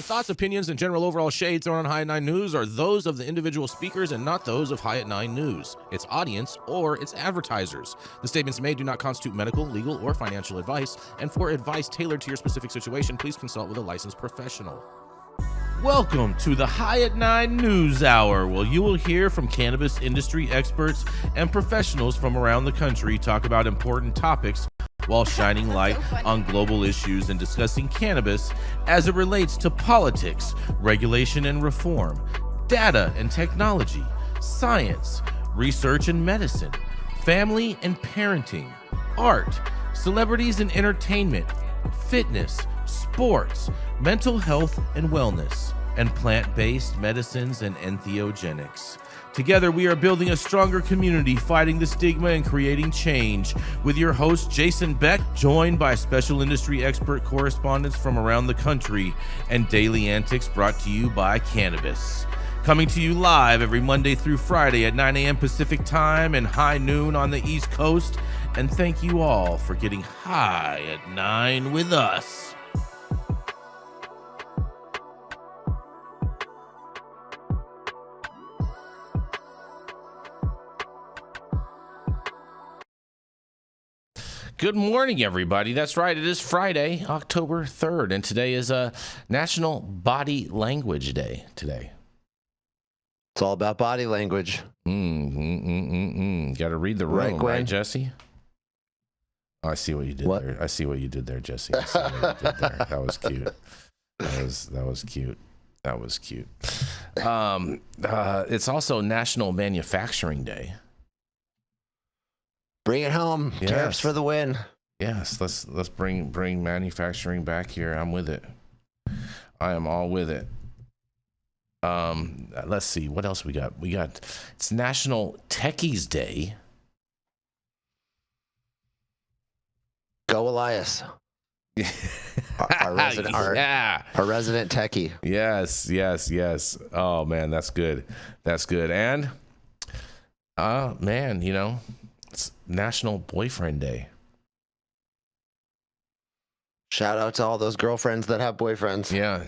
thoughts, opinions, and general overall shades thrown on High at 9 News are those of the individual speakers and not those of High at 9 News, its audience, or its advertisers. The statements made do not constitute medical, legal, or financial advice, and for advice tailored to your specific situation, please consult with a licensed professional. Welcome to the High at 9 News Hour, where you will hear from cannabis industry experts and professionals from around the country talk about important topics while shining light on global issues and discussing cannabis as it relates to politics, regulation and reform, data and technology, science, research and medicine, family and parenting, art, celebrities and entertainment, fitness, sports, mental health and wellness, and plant-based medicines and entheogenics. Together, we are building a stronger community, fighting the stigma and creating change. With your host, Jason Beck, joined by special industry expert correspondents from around the country, and daily antics brought to you by Cannabis. Coming to you live every Monday through Friday at 9 a.m. Pacific Time and high noon on the East Coast. And thank you all for getting high at 9 with us. Good morning, everybody. That's right. It is Friday, October 3rd, and today is a National Body Language Day today. It's all about body language. Got to read the room, right, Jesse? Oh, I see what you did there. I see what you did there, Jesse. I see what you did there. That was cute. That was cute. That was cute. It's also National Manufacturing Day. Bring it home. Yes. Tariffs for the win. Yes, let's bring manufacturing back here. I'm with it. I am all with it. Let's see what else we got. It's National Techies Day. Go Elias. our resident our resident techie. Yes. Oh man, that's good. And man, it's National Boyfriend Day. Shout out to all those girlfriends that have boyfriends. Yeah.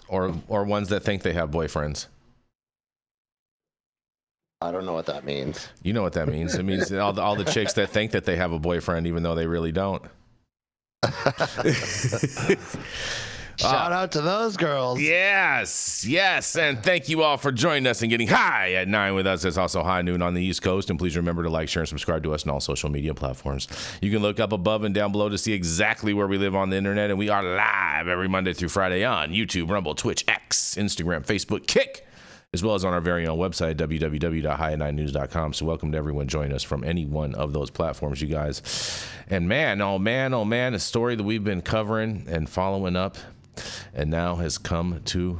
Or ones that think they have boyfriends. I don't know what that means. You know what that means. It means all the chicks that think that they have a boyfriend even though they really don't. Shout out to those girls. Yes. And thank you all for joining us and getting high at 9 with us. It's also high noon on the East Coast. And please remember to like, share, and subscribe to us on all social media platforms. You can look up above and down below to see exactly where we live on the internet. And we are live every Monday through Friday on YouTube, Rumble, Twitch, X, Instagram, Facebook, Kick, as well as on our very own website, www.high9news.com. So welcome to everyone joining us from any one of those platforms, you guys. And man, a story that we've been covering and following up and now has come to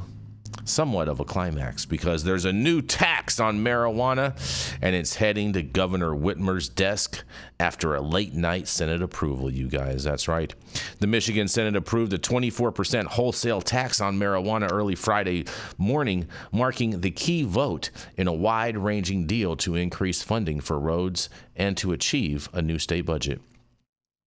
somewhat of a climax because there's a new tax on marijuana and it's heading to Governor Whitmer's desk after a late night Senate approval, you guys. That's right. The Michigan Senate approved a 24% wholesale tax on marijuana early Friday morning, marking the key vote in a wide-ranging deal to increase funding for roads and to achieve a new state budget.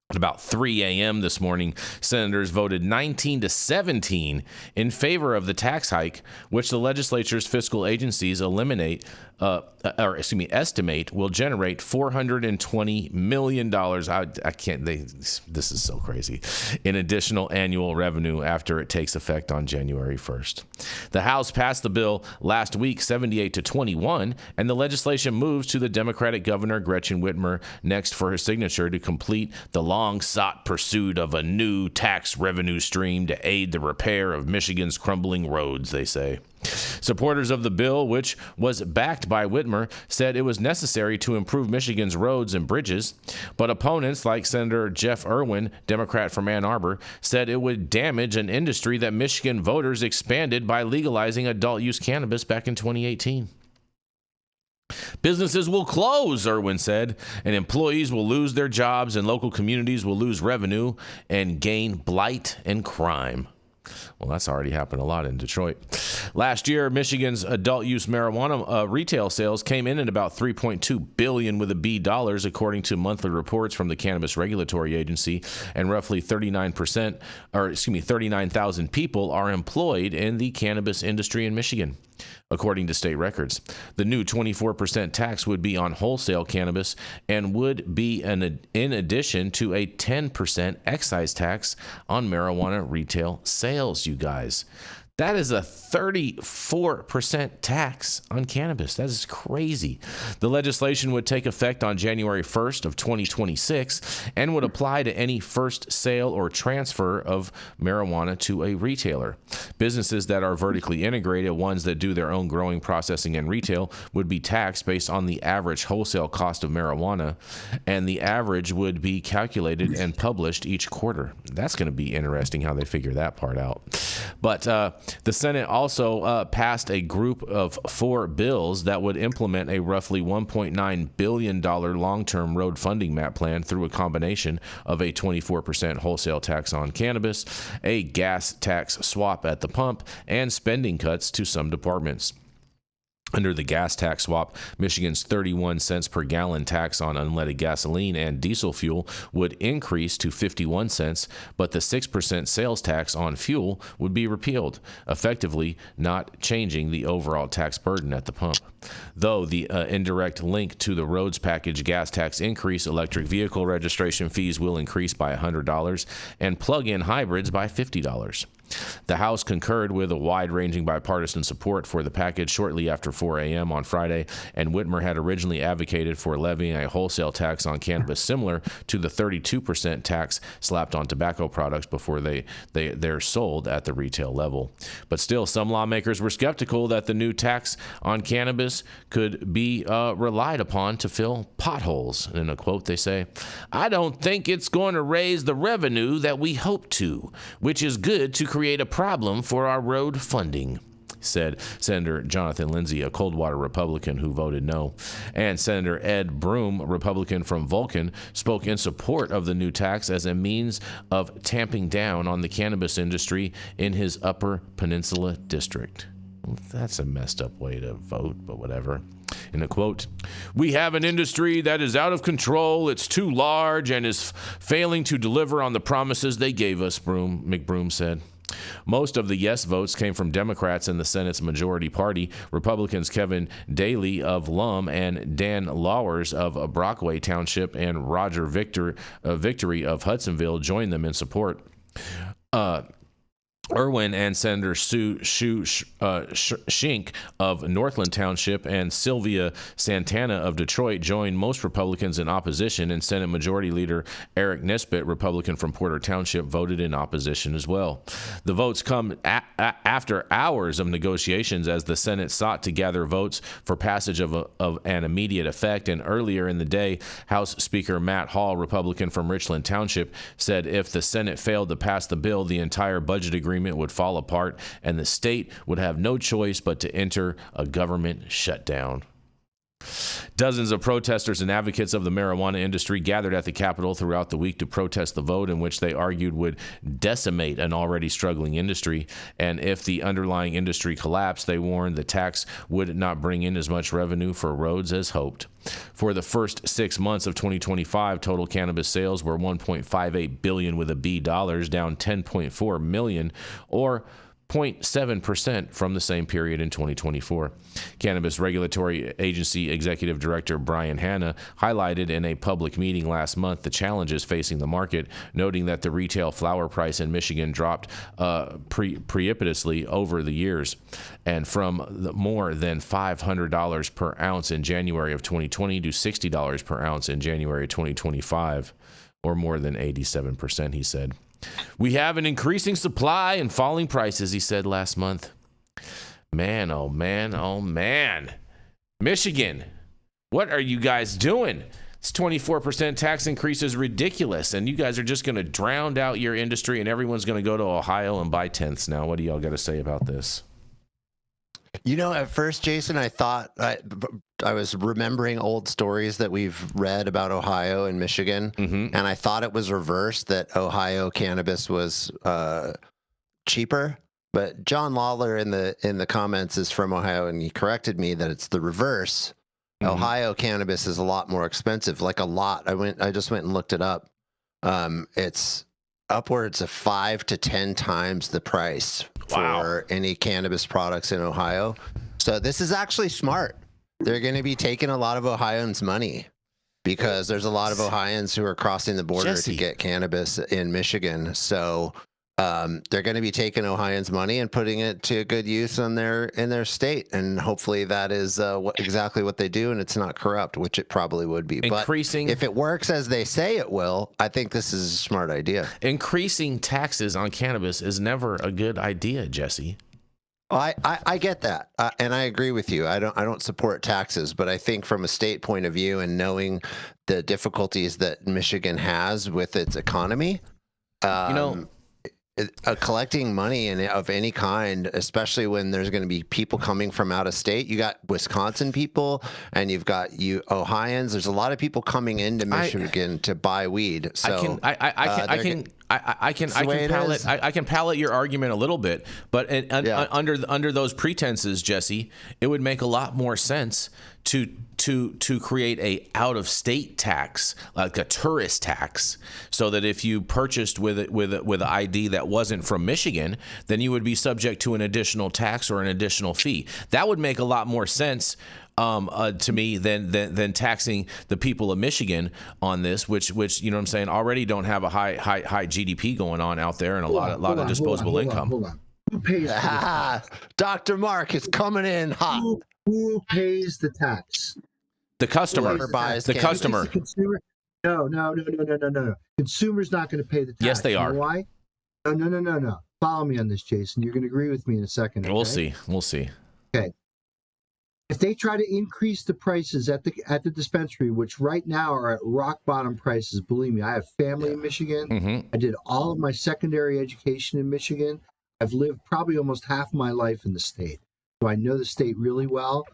At about 3 a.m. this morning, senators voted 19-17 in favor of the tax hike, which the legislature's fiscal agencies estimate will generate $420 million. This is so crazy. In additional annual revenue after it takes effect on January 1st. The House passed the bill last week, 78-21, and the legislation moves to the Democratic Governor Gretchen Whitmer next for her signature to complete the long-sought pursuit of a new tax revenue stream to aid the repair of Michigan's crumbling roads, they say. Supporters of the bill, which was backed by Whitmer, said it was necessary to improve Michigan's roads and bridges, but opponents like Senator Jeff Irwin, Democrat from Ann Arbor, said it would damage an industry that Michigan voters expanded by legalizing adult-use cannabis back in 2018. Businesses will close, Irwin said, and employees will lose their jobs and local communities will lose revenue and gain blight and crime. Well, that's already happened a lot in Detroit. Last year, Michigan's adult use marijuana retail sales came in at about $3.2 billion with a B dollars, according to monthly reports from the Cannabis Regulatory Agency, and roughly 39,000 people are employed in the cannabis industry in Michigan. According to state records, the new 24% tax would be on wholesale cannabis and would be in addition to a 10% excise tax on marijuana retail sales, you guys. That is a 34% tax on cannabis. That is crazy. The legislation would take effect on January 1st of 2026 and would apply to any first sale or transfer of marijuana to a retailer. Businesses that are vertically integrated, ones that do their own growing, processing, and retail, would be taxed based on the average wholesale cost of marijuana, and the average would be calculated and published each quarter. That's going to be interesting how they figure that part out. But the Senate also passed a group of 4 bills that would implement a roughly $1.9 billion long-term road funding map plan through a combination of a 24% wholesale tax on cannabis, a gas tax swap at the pump, and spending cuts to some departments. Under the gas tax swap, Michigan's 31 cents per gallon tax on unleaded gasoline and diesel fuel would increase to 51 cents, but the 6% sales tax on fuel would be repealed, effectively not changing the overall tax burden at the pump. Though the indirect link to the roads package gas tax increase, electric vehicle registration fees will increase by $100 and plug-in hybrids by $50. The House concurred with a wide-ranging bipartisan support for the package shortly after 4 a.m. on Friday, and Whitmer had originally advocated for levying a wholesale tax on cannabis similar to the 32% tax slapped on tobacco products before they're sold at the retail level. But still, some lawmakers were skeptical that the new tax on cannabis could be relied upon to fill potholes. In a quote, they say, "I don't think it's going to raise the revenue that we hope to, which is good to create a problem for our road funding," said Senator Jonathan Lindsay, a Coldwater Republican who voted no. And Senator Ed Broom, Republican from Vulcan, spoke in support of the new tax as a means of tamping down on the cannabis industry in his Upper Peninsula district. That's a messed up way to vote, but whatever. In a quote, "We have an industry that is out of control, it's too large, and is failing to deliver on the promises they gave us," McBroom said. Most of the yes votes came from Democrats in the Senate's majority party. Republicans Kevin Daly of Lum and Dan Lowers of Brockway Township and Roger Victory of Hudsonville joined them in support. Irwin and Senator Sue Schink of Northland Township and Sylvia Santana of Detroit joined most Republicans in opposition, and Senate Majority Leader Eric Nisbet, Republican from Porter Township, voted in opposition as well. The votes come after hours of negotiations as the Senate sought to gather votes for passage of an immediate effect, and earlier in the day, House Speaker Matt Hall, Republican from Richland Township, said if the Senate failed to pass the bill, the entire budget agreement would fall apart and the state would have no choice but to enter a government shutdown. Dozens of protesters and advocates of the marijuana industry gathered at the Capitol throughout the week to protest the vote, in which they argued would decimate an already struggling industry. And if the underlying industry collapsed, they warned the tax would not bring in as much revenue for roads as hoped. For the first 6 months of 2025, total cannabis sales were $1.58 billion with a B dollars, down $10.4 million, or 0.7% from the same period in 2024. Cannabis Regulatory Agency Executive Director Brian Hanna highlighted in a public meeting last month the challenges facing the market, noting that the retail flower price in Michigan dropped precipitously over the years, and from more than $500 per ounce in January of 2020 to $60 per ounce in January 2025, or more than 87%, he said. "We have an increasing supply and falling prices," he said last month. Man, oh man, oh man. Michigan, what are you guys doing? This 24% tax increase is ridiculous, and you guys are just going to drown out your industry, and everyone's going to go to Ohio and buy tenths now. What do y'all got to say about this? You know, at first, Jason, I thought I was remembering old stories that we've read about Ohio and Michigan, and I thought it was reversed, that Ohio cannabis was cheaper But John Lawler in the comments is from Ohio, and he corrected me that it's the reverse. Ohio cannabis is a lot more expensive, like a lot. I just went and looked it up. It's upwards of 5 to 10 times the price for any cannabis products in Ohio. So this is actually smart. They're going to be taking a lot of Ohioans' money because there's a lot of Ohioans who are crossing the border to get cannabis in Michigan. So they're going to be taking Ohioans' money and putting it to good use in their state, and hopefully that is exactly what they do, and it's not corrupt, which it probably would be. Increasing, but if it works as they say it will, I think this is a smart idea. Increasing taxes on cannabis is never a good idea, Jesse. I get that, and I agree with you. I don't support taxes, but I think from a state point of view and knowing the difficulties that Michigan has with its economy, collecting money of any kind, especially when there's going to be people coming from out of state. You got Wisconsin people, and you've got Ohioans. There's a lot of people coming into Michigan to buy weed. So I can palate your argument a little bit, but under those pretenses, Jesse, it would make a lot more sense to create a out-of-state tax, like a tourist tax, so that if you purchased with an ID that wasn't from Michigan, then you would be subject to an additional tax or an additional fee. That would make a lot more sense to me than taxing the people of Michigan on this, which you know what I'm saying, already don't have a high GDP going on out there and a lot of disposable income. Hold on. Who pays? Dr. Mark is coming in hot. Who pays the tax? The customer buys the customer. The consumer? No. Consumer's not going to pay the tax. Yes, they are. You know why? No. Follow me on this, Jason. You're going to agree with me in a second. Okay? We'll see. Okay. If they try to increase the prices at the dispensary, which right now are at rock bottom prices, believe me, I have family in Michigan. Mm-hmm. I did all of my secondary education in Michigan. I've lived probably almost half my life in the state. So I know the state really well.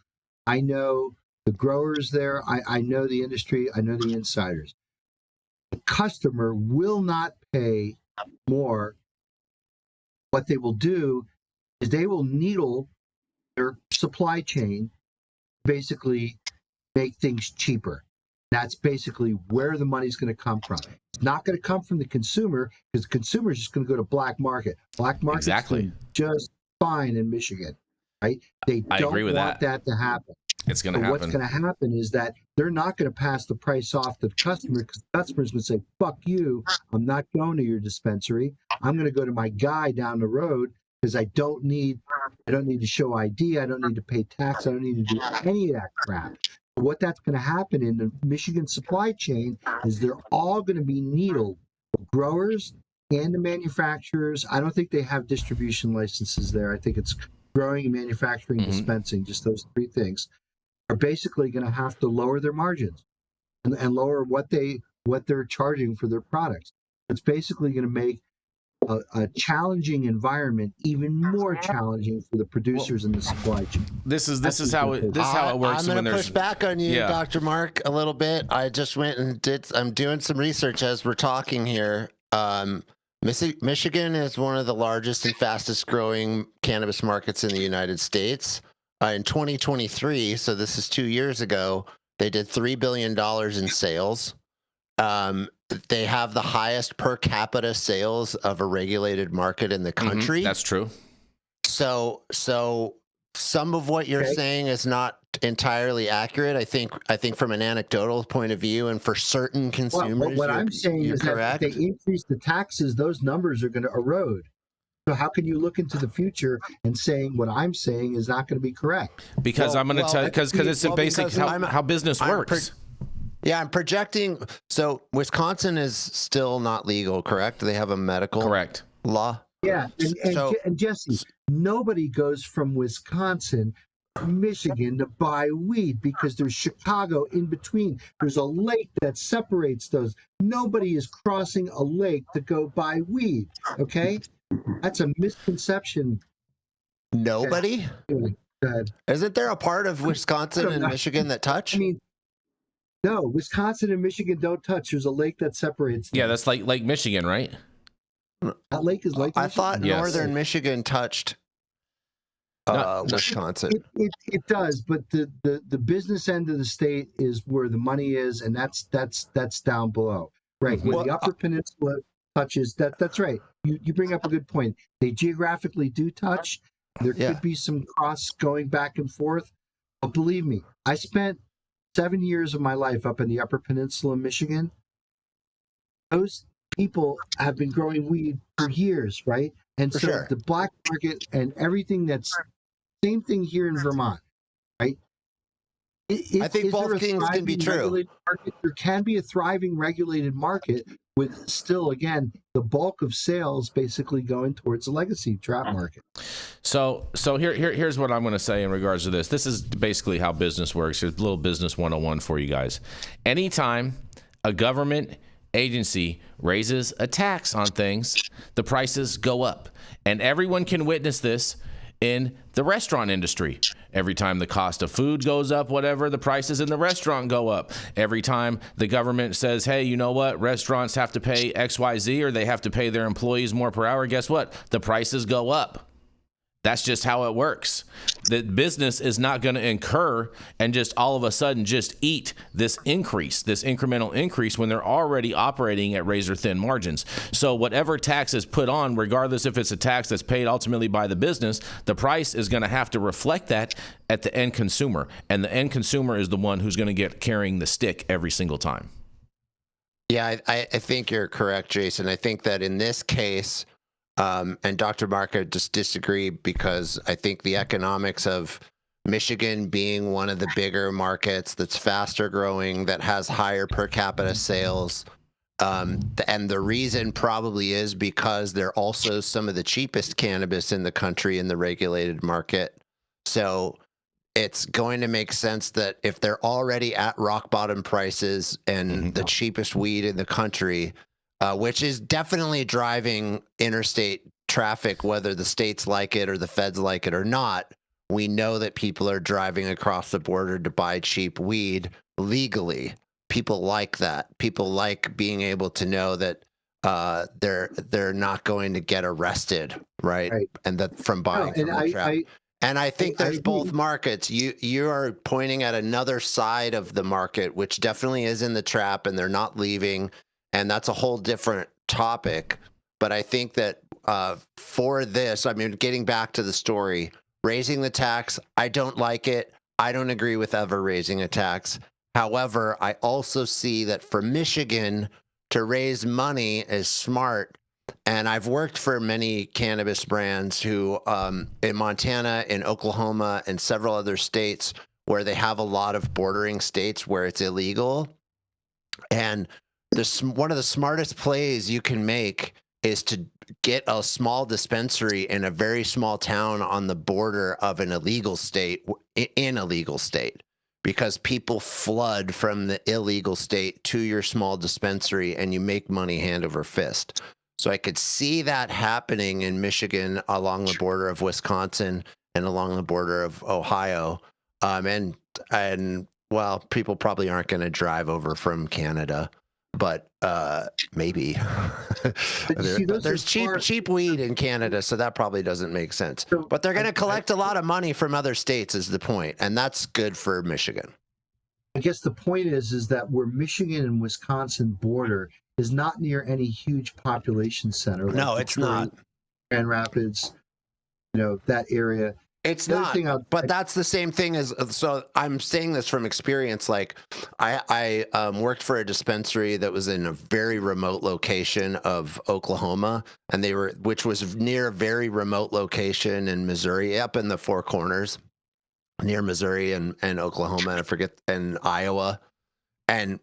I know the growers there. I know the industry. I know the insiders. The customer will not pay more. What they will do is they will needle their supply chain, basically make things cheaper. That's basically where the money's going to come from. It's not going to come from the consumer, because the consumer is just going to go to black market. Black market exactly just fine in Michigan, right? They don't want that to happen. It's going to happen. What's going to happen is that they're not going to pass the price off to the customer, because the customer's going to say, fuck you, I'm not going to your dispensary. I'm going to go to my guy down the road, because I don't need to show ID. I don't need to pay tax. I don't need to do any of that crap. What that's going to happen in the Michigan supply chain is they're all going to be needled, the growers and the manufacturers. I don't think they have distribution licenses there. I think it's growing, manufacturing, dispensing, just those three things, are basically going to have to lower their margins and lower what they're charging for their products. It's basically going to make a challenging environment even more challenging for the producers in the supply chain. This is how it works. I'm going to push back on you, Dr. Mark, a little bit. I just went and I'm doing some research as we're talking here. Michigan is one of the largest and fastest growing cannabis markets in the United States. In 2023, so this is 2 years ago, they did $3 billion in sales. They have the highest per capita sales of a regulated market in the country. That's true. So some of what you're saying is not entirely accurate. I think from an anecdotal point of view, and for certain consumers, what I'm saying is that if they increase the taxes, those numbers are going to erode. So how can you look into the future and saying what I'm saying is not going to be correct? Because I'm going to tell you, because it's a basic how business works. I'm projecting. So Wisconsin is still not legal, correct? They have a medical law. Yeah, and Jesse, nobody goes from Wisconsin to Michigan to buy weed, because there's Chicago in between. There's a lake that separates those. Nobody is crossing a lake to go buy weed. Okay, that's a misconception. Nobody? Isn't there a part of Wisconsin and Michigan that touch? I mean, no, Wisconsin and Michigan don't touch. There's a lake that separates them. Yeah, that's like Michigan, right? That lake is Lake I Michigan. thought Yes. northern Michigan touched Wisconsin. It does, but the business end of the state is where the money is, and that's down below, right? Where the Upper Peninsula touches. That's right. You bring up a good point. They geographically do touch. There could be some cross going back and forth, but believe me, I spent 7 years of my life up in the Upper Peninsula of Michigan. Those people have been growing weed for years, right? And For so sure. the black market and everything that's same thing here in Vermont, right? I think both things can be true. There can be a thriving regulated market with still, again, the bulk of sales basically going towards the legacy trap market. So here's what I'm going to say in regards to this. This is basically how business works. Here's a little business 101 for you guys. Anytime a government agency raises a tax on things, the prices go up. And everyone can witness this in the restaurant industry. Every time the cost of food goes up, whatever, the prices in the restaurant go up. Every time the government says, hey, you know what, restaurants have to pay XYZ or they have to pay their employees more per hour, guess what? The prices go up. That's just how it works. The business is not going to incur and just all of a sudden just eat this increase, this incremental increase when they're already operating at razor thin margins. So whatever tax is put on, regardless if it's a tax that's paid ultimately by the business, the price is going to have to reflect that at the end consumer. And the end consumer is the one who's going to get carrying the stick every single time. Yeah, I think you're correct, Jason. I think that in this case, and Dr. Mark, I just disagree because I think the economics of Michigan being one of the bigger markets that's faster growing, that has higher per capita sales, and the reason probably is because they're also some of the cheapest cannabis in the country in the regulated market. So it's going to make sense that if they're already at rock bottom prices and the cheapest weed in the country, which is definitely driving interstate traffic, whether the states like it or the feds like it or not. We know that people are driving across the border to buy cheap weed legally. People like that. People like being able to know that they're not going to get arrested, right? And that from buying from the trap. And I think there's both markets. You are pointing at another side of the market, which definitely is in the trap, and they're not leaving. And that's a whole different topic. But I think that for this, I mean, getting back to the story, raising the tax, I don't like it. I don't agree with ever raising a tax. However, I also see that for Michigan to raise money is smart. And I've worked for many cannabis brands who in Montana, in Oklahoma, and several other states where they have a lot of bordering states where it's illegal. And one of the smartest plays you can make is to get a small dispensary in a very small town on the border of an illegal state, in a legal state, because people flood from the illegal state to your small dispensary and you make money hand over fist. So I could see that happening in Michigan along the border of Wisconsin and along the border of Ohio. And well, people probably aren't going to drive over from Canada. But maybe there's cheap weed in Canada, so that probably doesn't make sense. But they're going to collect a lot of money from other states, is the point, and that's good for Michigan. I guess the point is that where Michigan and Wisconsin border is not near any huge population center. Like No, it's not. Grand Rapids, that area. It's not, but that's the same thing as, so I'm saying this from experience. Like I worked for a dispensary that was in a very remote location of Oklahoma, and which was near a very remote location in Missouri, up in the Four Corners, near Missouri and Oklahoma, and Iowa. And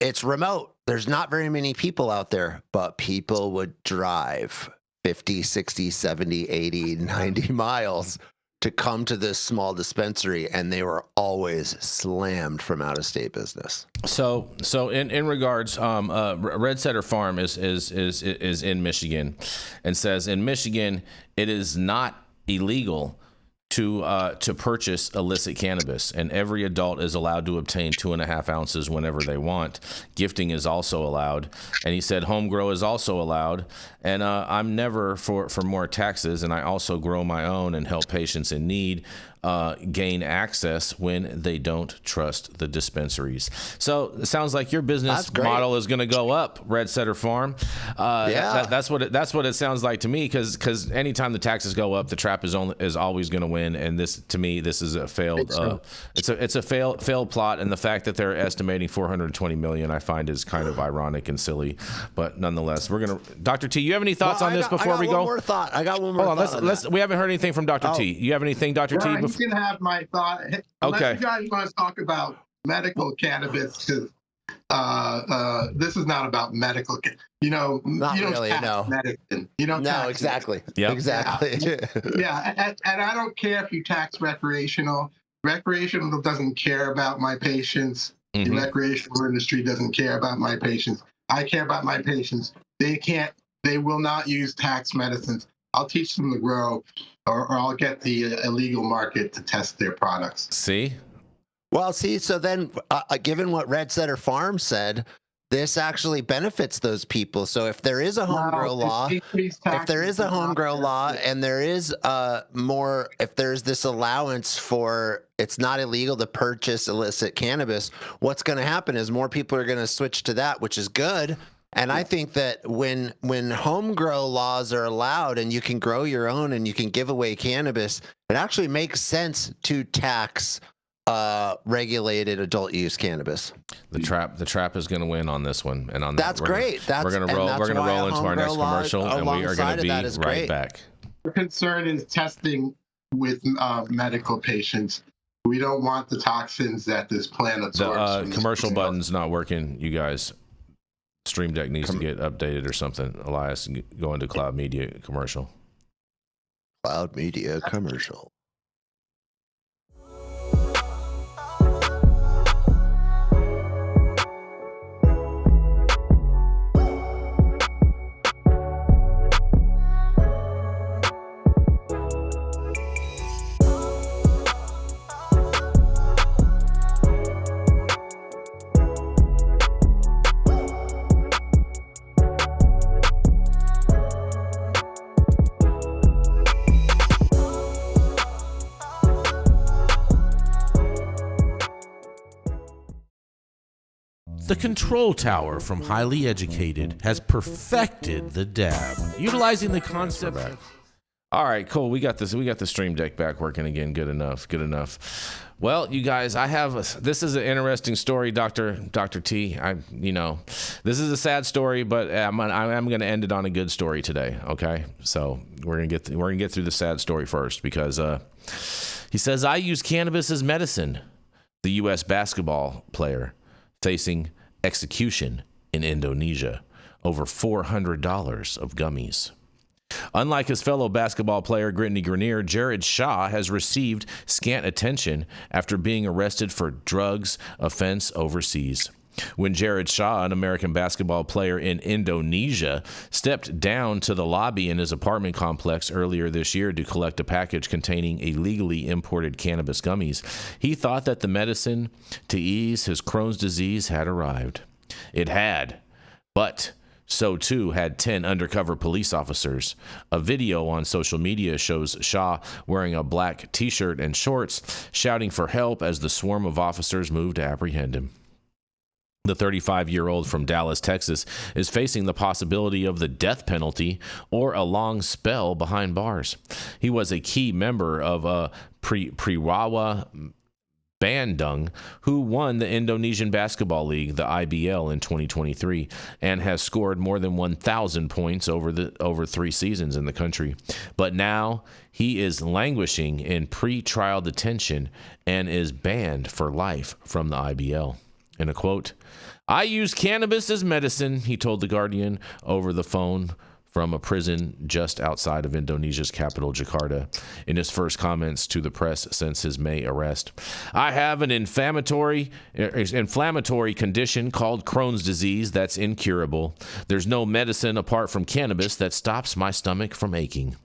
it's remote. There's not very many people out there, but people would drive 50, 60, 70, 80, 90 miles to come to this small dispensary, and they were always slammed from out-of-state business. So in regards, Red Setter Farm is in Michigan, and says in Michigan it is not illegal to purchase illicit cannabis, and every adult is allowed to obtain 2.5 ounces whenever they want. Gifting is also allowed, and he said home grow is also allowed. And I'm never for more taxes, and I also grow my own and help patients in need gain access when they don't trust the dispensaries. So it sounds like your business model is going to go up, Red Setter Farm. That's what it sounds like to me, because anytime the taxes go up, the trap is always going to win. And this, to me, this is a failed. It's a failed plot, and the fact that they're estimating $420 million, I find is kind of ironic and silly. But nonetheless, we're gonna. Dr. T, you have any thoughts on this before we go? I got one more thought. Hold on. We haven't heard anything from Dr. T. You have anything, Dr. T? You can have my thought. Unless you guys want to talk about medical cannabis, because this is not about medical. Not you don't really, no. medicine. You don't. No, exactly. Yeah, exactly. Yeah, and I don't care if you tax recreational. Recreational doesn't care about my patients. The recreational industry doesn't care about my patients. I care about my patients. They will not use tax medicines. I'll teach them to grow, or I'll get the illegal market to test their products. See? Well, so then, given what Red Setter Farm said, this actually benefits those people. So if there is a home grow law, and there is if there's this allowance for it's not illegal to purchase illicit cannabis, what's going to happen is more people are going to switch to that, which is good. And I think that when home grow laws are allowed and you can grow your own and you can give away cannabis, it actually makes sense to tax regulated adult use cannabis. The trap is going to win on this one, and on that's that, great. We're going to roll into our next commercial, and we are going to be right back. The concern is testing with medical patients. We don't want the toxins that this plant absorbs. The commercial button's not working, you guys. Stream Deck needs to get updated or something. Elias, go into Cloud Media commercial. Cloud Media commercial. The control tower from Highly Educated has perfected the dab, utilizing the concept. All right, cool. We got this. We got the Stream Deck back working again. Good enough. Well, you guys, this is an interesting story, Dr. T. This is a sad story, but I'm going to end it on a good story today. Okay, so we're gonna get through the sad story first, because he says, I use cannabis as medicine. The U.S. basketball player facing execution in Indonesia over $400 of gummies. Unlike his fellow basketball player Brittany Grenier, Jared Shaw has received scant attention after being arrested for drugs offense overseas. When Jared Shaw, an American basketball player in Indonesia, stepped down to the lobby in his apartment complex earlier this year to collect a package containing illegally imported cannabis gummies, he thought that the medicine to ease his Crohn's disease had arrived. It had, but so too had 10 undercover police officers. A video on social media shows Shaw wearing a black t-shirt and shorts, shouting for help as the swarm of officers moved to apprehend him. The 35-year-old from Dallas, Texas, is facing the possibility of the death penalty or a long spell behind bars. He was a key member of Periwawa Bandung, who won the Indonesian Basketball League, the IBL, in 2023, and has scored more than 1,000 points over 3 seasons in the country. But now he is languishing in pre-trial detention and is banned for life from the IBL. In a quote, I use cannabis as medicine, he told The Guardian over the phone from a prison just outside of Indonesia's capital, Jakarta, in his first comments to the press since his May arrest. I have an inflammatory condition called Crohn's disease that's incurable. There's no medicine apart from cannabis that stops my stomach from aching.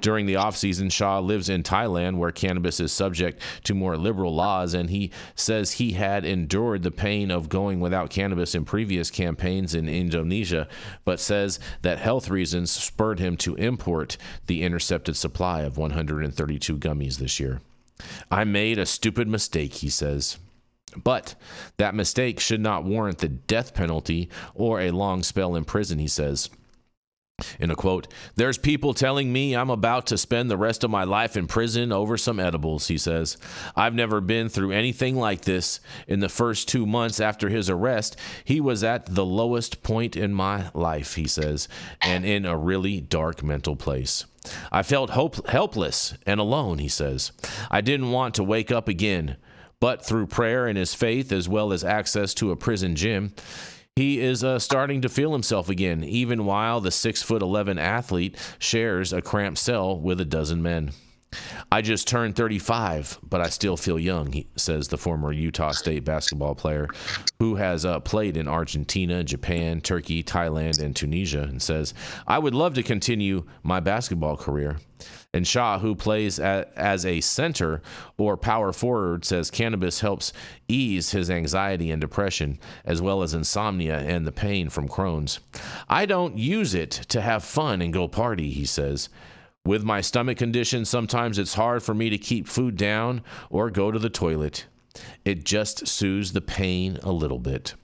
During the off-season, Shah lives in Thailand, where cannabis is subject to more liberal laws, and he says he had endured the pain of going without cannabis in previous campaigns in Indonesia, but says that health reasons spurred him to import the intercepted supply of 132 gummies this year. I made a stupid mistake, he says. But that mistake should not warrant the death penalty or a long spell in prison, he says. In a quote, "There's people telling me I'm about to spend the rest of my life in prison over some edibles," he says. "I've never been through anything like this. In the first 2 months after his arrest, he was at the lowest point in my life," he says, "and in a really dark mental place. I felt helpless and alone," he says. "I didn't want to wake up again. But through prayer and his faith, as well as access to a prison gym, he is starting to feel himself again, even while the 6'11" athlete shares a cramped cell with a dozen men. I just turned 35, but I still feel young," says the former Utah State basketball player, who has played in Argentina, Japan, Turkey, Thailand, and Tunisia, and says, "I would love to continue my basketball career." And Shah, who plays as a center or power forward, says cannabis helps ease his anxiety and depression, as well as insomnia and the pain from Crohn's. "I don't use it to have fun and go party," he says. "With my stomach condition, sometimes it's hard for me to keep food down or go to the toilet. It just soothes the pain a little bit."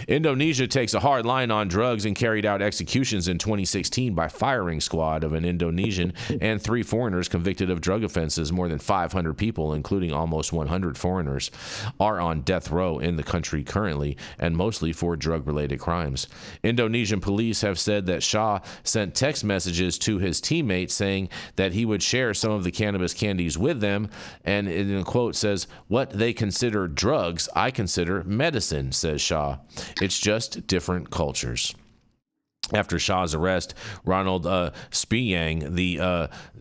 Indonesia takes a hard line on drugs and carried out executions in 2016 by firing squad of an Indonesian and 3 foreigners convicted of drug offenses. More than 500 people, including almost 100 foreigners, are on death row in the country currently, and mostly for drug-related crimes. Indonesian police have said that Shah sent text messages to his teammates saying that he would share some of the cannabis candies with them, and in a quote says, "What they consider drugs, I consider medicine," says Shah. "It's just different cultures." After Shah's arrest, Ronald Spiyang, the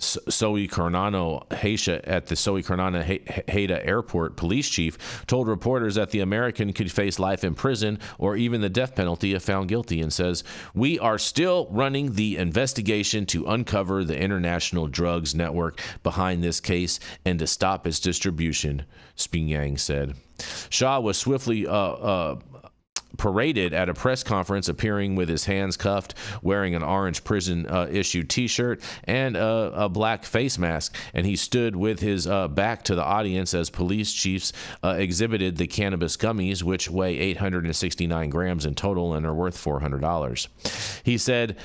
Soekarno Hatta at the Soekarno Hatta Airport police chief, told reporters that the American could face life in prison or even the death penalty if found guilty, and says, "We are still running the investigation to uncover the international drugs network behind this case and to stop its distribution," Spiyang said. Shah was swiftly paraded at a press conference, appearing with his hands cuffed, wearing an orange prison-issued T-shirt and a black face mask, and he stood with his back to the audience as police chiefs exhibited the cannabis gummies, which weigh 869 grams in total and are worth $400. He said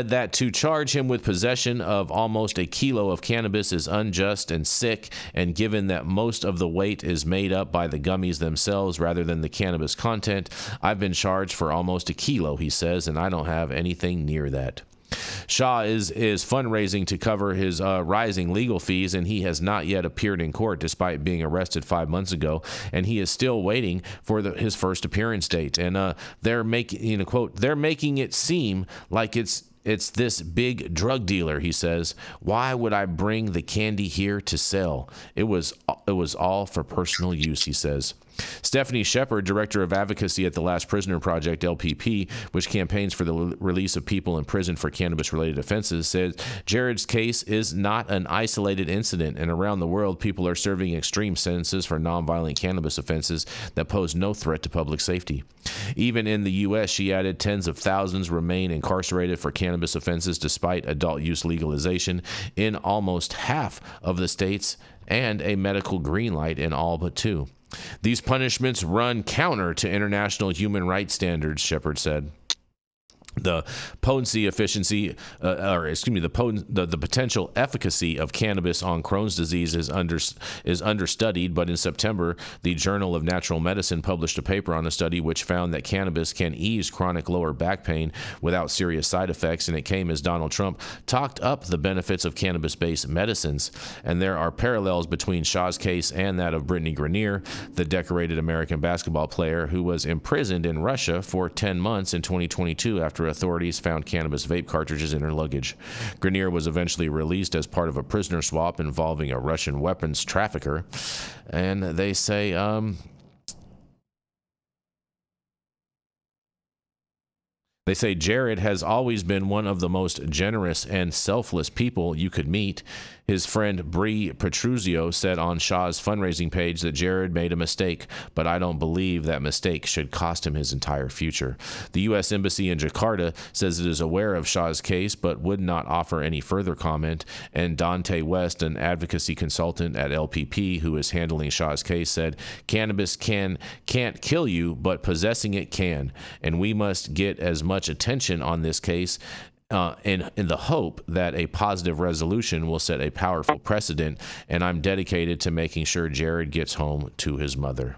that to charge him with possession of almost a kilo of cannabis is unjust and sick, and given that most of the weight is made up by the gummies themselves rather than the cannabis content, I've been charged for almost a kilo, he says, and I don't have anything near that. Shah is fundraising to cover his rising legal fees, and he has not yet appeared in court despite being arrested 5 months ago, and he is still waiting for his first appearance date. And they're making, quote, "They're making it seem like it's this big drug dealer," he says. "Why would I bring the candy here to sell? It was all for personal use," he says. Stephanie Shepard, director of advocacy at the Last Prisoner Project, LPP, which campaigns for the release of people in prison for cannabis-related offenses, said Jared's case is not an isolated incident, and around the world, people are serving extreme sentences for nonviolent cannabis offenses that pose no threat to public safety. Even in the U.S., she added, tens of thousands remain incarcerated for cannabis offenses despite adult use legalization in almost half of the states and a medical green light in all but 2. These punishments run counter to international human rights standards, Shepard said. The potential efficacy of cannabis on Crohn's disease is understudied, but in September, the Journal of Natural Medicine published a paper on a study which found that cannabis can ease chronic lower back pain without serious side effects, and it came as Donald Trump talked up the benefits of cannabis-based medicines. And there are parallels between Shah's case and that of Brittany Grenier, the decorated American basketball player who was imprisoned in Russia for 10 months in 2022 after authorities found cannabis vape cartridges in her luggage. Grenier was eventually released as part of a prisoner swap involving a Russian weapons trafficker. And they say, They say Jared has always been one of the most generous and selfless people you could meet. His friend Bree Petruzio said on Shaw's fundraising page that Jared made a mistake, but I don't believe that mistake should cost him his entire future. The U.S. Embassy in Jakarta says it is aware of Shaw's case, but would not offer any further comment. And Dante West, an advocacy consultant at LPP who is handling Shaw's case, said, "Cannabis can't kill you, but possessing it can. And we must get as much attention on this case in the hope that a positive resolution will set a powerful precedent, and I'm dedicated to making sure Jared gets home to his mother."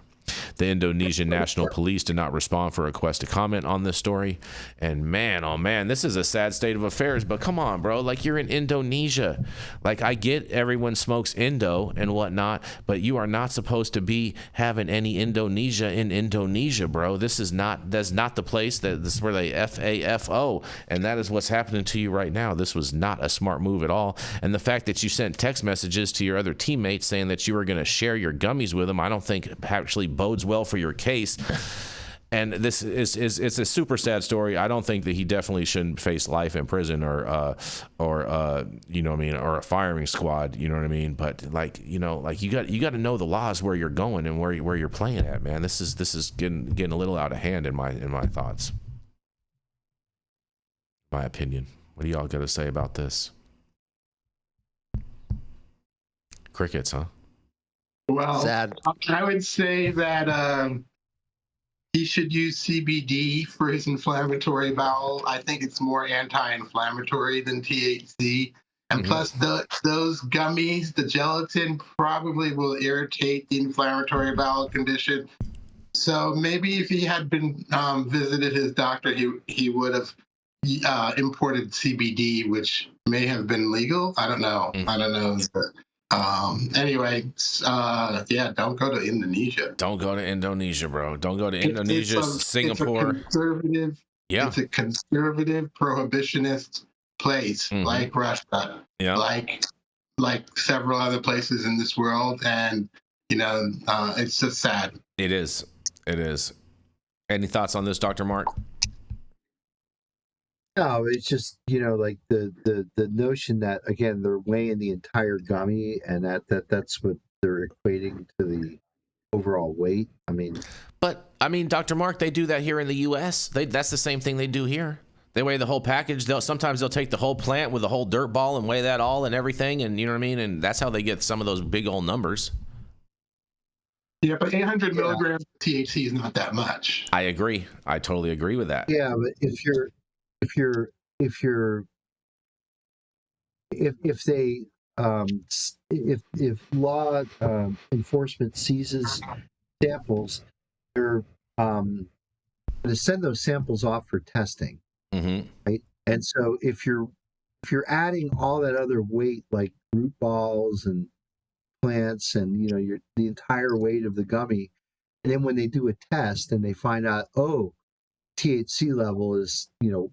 The Indonesian National Police did not respond for a request to comment on this story. And man, oh man, this is a sad state of affairs. But come on, bro. Like, you're in Indonesia. Like, I get everyone smokes Indo and whatnot, but you are not supposed to be having any Indonesia in Indonesia, bro. That's not the place. This is where they FAFO. And that is what's happening to you right now. This was not a smart move at all. And the fact that you sent text messages to your other teammates saying that you were going to share your gummies with them, I don't think actually bodes well for your case. And this is it's a super sad story. I don't think that he definitely shouldn't face life in prison or you know what I mean, or a firing squad, you know what I mean? But like, you know, like you got to know the laws where you're going and where you're playing at, man. This is getting a little out of hand in my thoughts. My opinion. What do y'all got to say about this? Crickets, huh? Well, Sad. I would say that he should use CBD for his inflammatory bowel. I think it's more anti-inflammatory than THC. And plus, those gummies, the gelatin, probably will irritate the inflammatory bowel condition. So maybe if he had been visited his doctor, he would have imported CBD, which may have been legal. I don't know. I don't know. Anyway, yeah, don't go to Indonesia. Don't go to Indonesia, bro. Don't go to Indonesia, Singapore. It's a conservative prohibitionist place, like Russia, like several other places in this world, and you know, it's just sad. It is. Any thoughts on this, Dr. Mark? No, it's just, you know, like the notion that, again, they're weighing the entire gummy and that's what they're equating to the overall weight. But Dr. Mark, they do that here in the U.S. That's the same thing they do here. They weigh the whole package. Sometimes they'll take the whole plant with a whole dirt ball and weigh that all and everything, and you know what I mean? And that's how they get some of those big old numbers. Yeah, but 800 milligrams of THC is not that much. I agree. I totally agree with that. Yeah, but if law enforcement seizes samples, they're going to send those samples off for testing, right? And so if you're adding all that other weight, like root balls and plants, and you know the entire weight of the gummy, and then when they do a test and they find out, oh, THC level is, you know,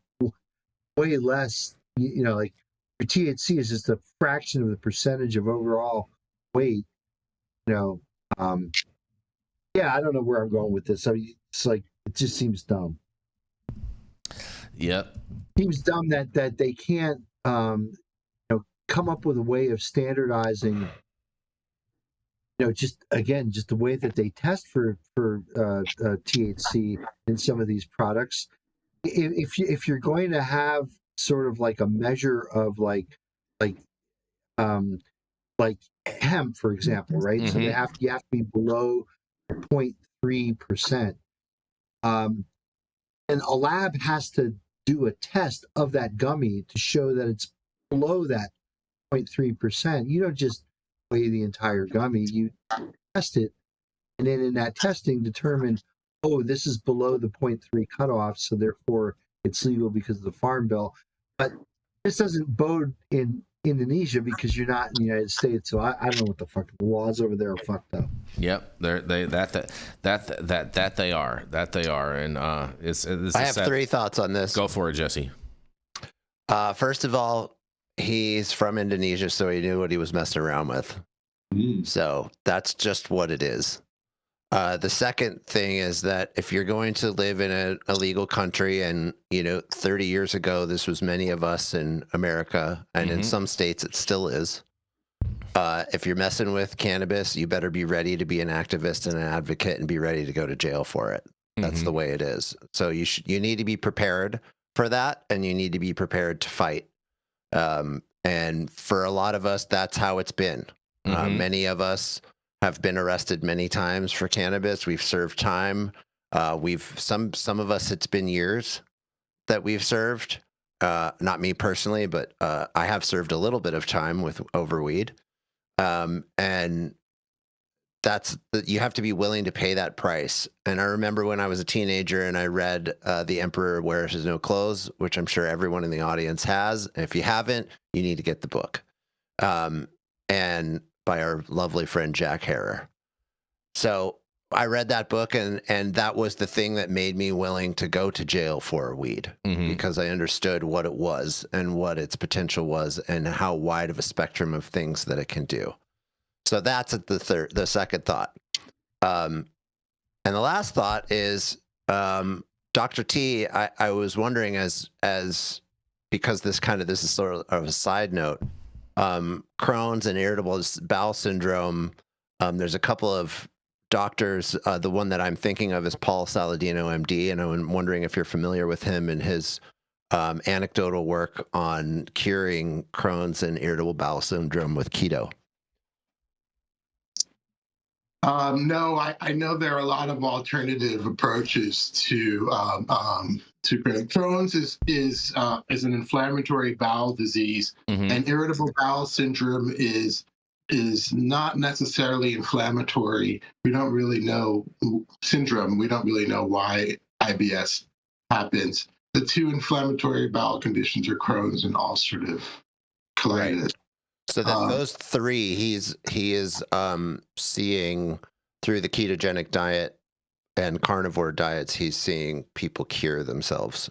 way less, you know, like your THC is just a fraction of the percentage of overall weight, you know. Yeah, I don't know where I'm going with this. It's like, it just seems dumb. Yep. Seems dumb that they can't, you know, come up with a way of standardizing, you know, just the way that they test for THC in some of these products. If you're going to have sort of like a measure of like hemp, for example, right? So you have to be below 0.3%. And a lab has to do a test of that gummy to show that it's below that 0.3%. You don't just weigh the entire gummy, you test it, and then in that testing determine, oh, this is below the 0.3 cutoff, so therefore it's legal because of the Farm Bill. But this doesn't bode in Indonesia because you're not in the United States, so I don't know what the fuck the laws over there are fucked up. Yep, they are, and it's I have three thoughts on this. Go for it, Jesse. First of all, he's from Indonesia, so he knew what he was messing around with. So that's just what it is. The second thing is that if you're going to live in a legal country, and 30 years ago, this was many of us in America, and in some states it still is. If you're messing with cannabis, you better be ready to be an activist and an advocate and be ready to go to jail for it. That's the way it is. So you need to be prepared for that, and you need to be prepared to fight. And for a lot of us, that's how it's been. Many of us have been arrested many times for cannabis. We've served time. Some of us, it's been years that we've served. Not me personally, but I have served a little bit of time over weed. And you have to be willing to pay that price. And I remember when I was a teenager and I read The Emperor Wears No Clothes, which I'm sure everyone in the audience has. And if you haven't, you need to get the book. And by our lovely friend Jack Harrer. So I read that book, and that was the thing that made me willing to go to jail for weed, because I understood what it was and what its potential was and how wide of a spectrum of things that it can do. So that's the second thought. And the last thought is, Dr. T, I was wondering because this is sort of a side note, Crohn's and irritable bowel syndrome. There's a couple of doctors. The one that I'm thinking of is Paul Saladino, MD, and I'm wondering if you're familiar with him and his anecdotal work on curing Crohn's and irritable bowel syndrome with keto. No, I know there are a lot of alternative approaches to Crohn's is an inflammatory bowel disease, and irritable bowel syndrome is not necessarily inflammatory. We don't really know syndrome. We don't really know why IBS happens. The two inflammatory bowel conditions are Crohn's and ulcerative colitis. Right. So that those three, he is seeing through the ketogenic diet and carnivore diets. He's seeing people cure themselves.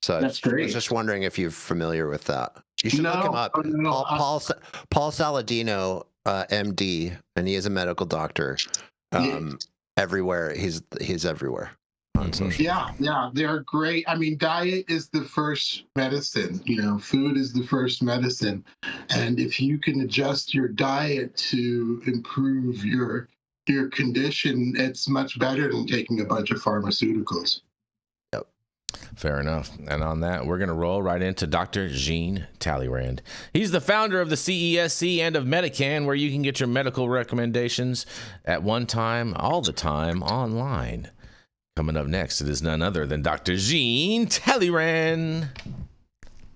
So that's great. I was just wondering if you're familiar with that. You should look him up. Paul Saladino, MD, and he is a medical doctor. Everywhere he's everywhere. On social. Yeah, they're great. I mean, diet is the first medicine. Food is the first medicine, and if you can adjust your diet to improve your condition, it's much better than taking a bunch of pharmaceuticals. Yep. Fair enough. And on that, we're going to roll right into Dr. Gene Talleyrand. He's the founder of the CESC and of Medican, where you can get your medical recommendations at one time, all the time, online. Coming up next, it is none other than Dr. Gene Talleyrand.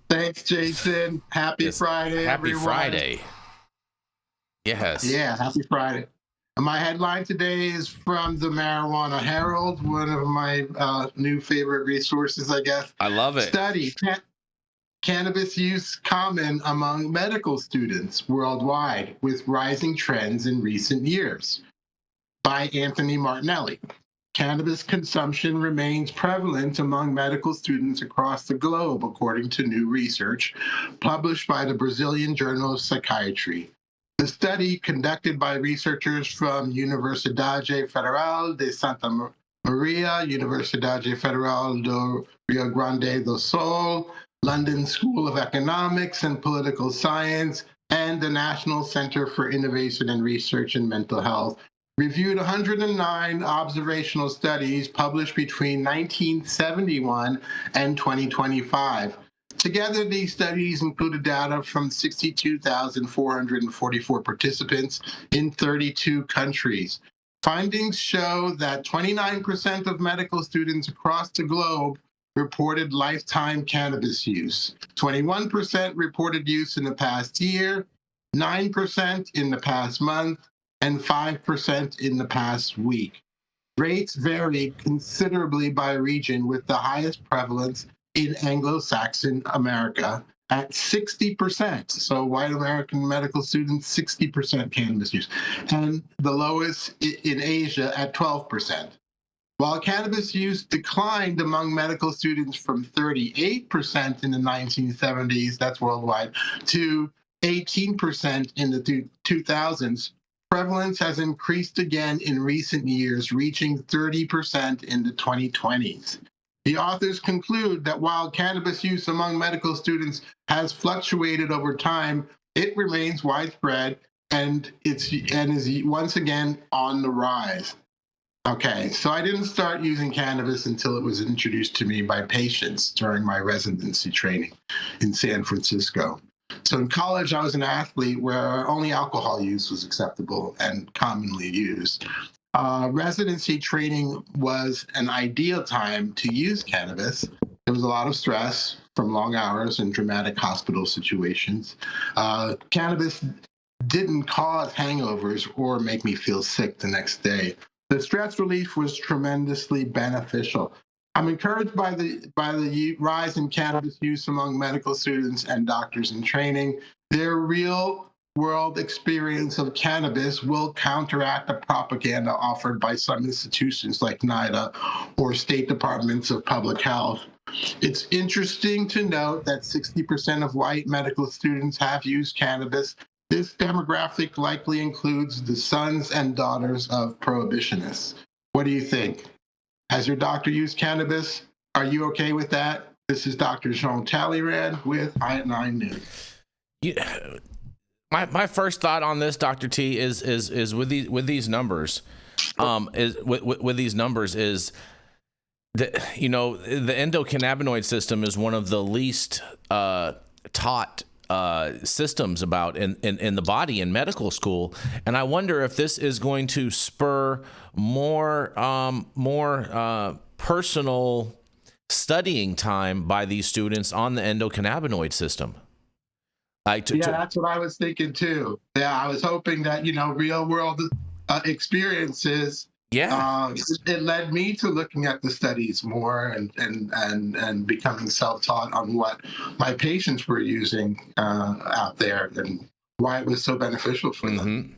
Thanks, Jason. Happy Friday, Happy everyone. Friday. Yes. Yeah, happy Friday. My headline today is from the Marijuana Herald, one of my new favorite resources, I guess. I love it. Study, cannabis use common among medical students worldwide with rising trends in recent years, by Anthony Martinelli. Cannabis consumption remains prevalent among medical students across the globe, according to new research published by the Brazilian Journal of Psychiatry. The study, conducted by researchers from Universidade Federal de Santa Maria, Universidade Federal do Rio Grande do Sul, London School of Economics and Political Science, and the National Center for Innovation and Research in Mental Health, reviewed 109 observational studies published between 1971 and 2025. Together, these studies included data from 62,444 participants in 32 countries. Findings show that 29% of medical students across the globe reported lifetime cannabis use. 21% reported use in the past year, 9% in the past month, and 5% in the past week. Rates vary considerably by region, with the highest prevalence in Anglo-Saxon America at 60%. So white American medical students, 60% cannabis use, and the lowest in Asia at 12%. While cannabis use declined among medical students from 38% in the 1970s, that's worldwide, to 18% in the 2000s, Prevalence has increased again in recent years, reaching 30% in the 2020s. The authors conclude that while cannabis use among medical students has fluctuated over time, it remains widespread and is once again on the rise. Okay, so I didn't start using cannabis until it was introduced to me by patients during my residency training in San Francisco. So in college, I was an athlete where only alcohol use was acceptable and commonly used. Residency training was an ideal time to use cannabis. There was a lot of stress from long hours and dramatic hospital situations. Cannabis didn't cause hangovers or make me feel sick the next day. The stress relief was tremendously beneficial. I'm encouraged by the rise in cannabis use among medical students and doctors in training. Their real world experience of cannabis will counteract the propaganda offered by some institutions like NIDA or state departments of public health. It's interesting to note that 60% of white medical students have used cannabis. This demographic likely includes the sons and daughters of prohibitionists. What do you think? Has your doctor used cannabis? Are you okay with that? This is Dr. Jean Talleyrand with High 9 News. My first thought on this, Dr. T, is with these numbers, with these numbers is that, the endocannabinoid system is one of the least taught systems about in the body in medical school, and I wonder if this is going to spur more personal studying time by these students on the endocannabinoi system. That's what I was thinking too. Yeah, I was hoping that real world experiences. Yeah, it led me to looking at the studies more and becoming self-taught on what my patients were using out there and why it was so beneficial for them.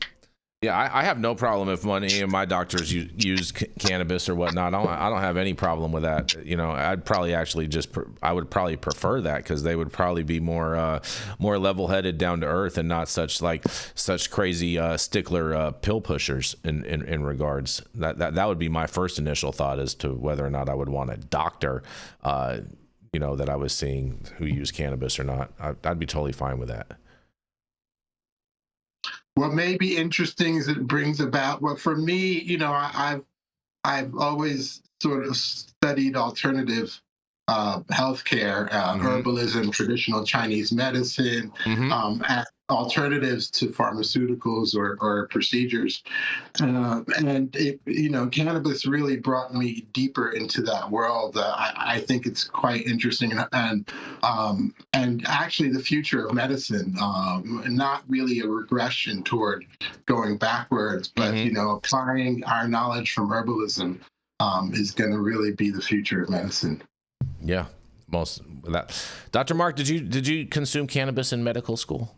Yeah, I have no problem if any of my doctors use cannabis or whatnot. I don't have any problem with that. I'd probably actually I would probably prefer that, because they would probably be more level-headed, down to earth, and not such crazy stickler pill pushers in regards. That would be my first initial thought as to whether or not I would want a doctor, that I was seeing who used cannabis or not. I'd be totally fine with that. What may be interesting is it brings about, well, for me, I've always sort of studied alternative healthcare, herbalism, traditional Chinese medicine, alternatives to pharmaceuticals or procedures. And cannabis really brought me deeper into that world. I think it's quite interesting and actually the future of medicine, not really a regression toward going backwards, but applying our knowledge from herbalism is going to really be the future of medicine. Yeah, most of that. Dr. Mark, did you consume cannabis in medical school?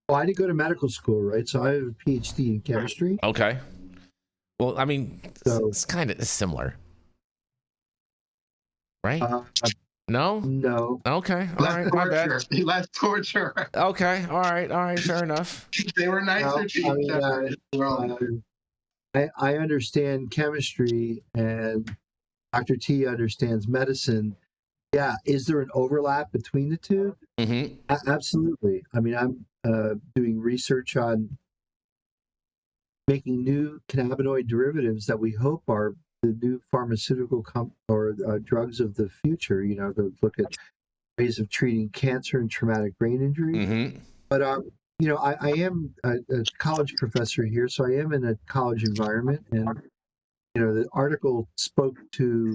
Well, I didn't go to medical school, right? So I have a PhD in chemistry. Okay. Well, I mean, it's kind of similar, right? No? No. Okay. All right. My bad. Less torture. Okay. All right. Fair enough. They were nicer to each other. I understand chemistry, and Dr. T understands medicine. Yeah. Is there an overlap between the two? Mm-hmm. Absolutely. I mean, I'm doing research on making new cannabinoid derivatives that we hope are the new pharmaceutical drugs of the future, to look at ways of treating cancer and traumatic brain injury. Mm-hmm. But, I am a college professor here, so I am in a college environment. And, the article spoke to,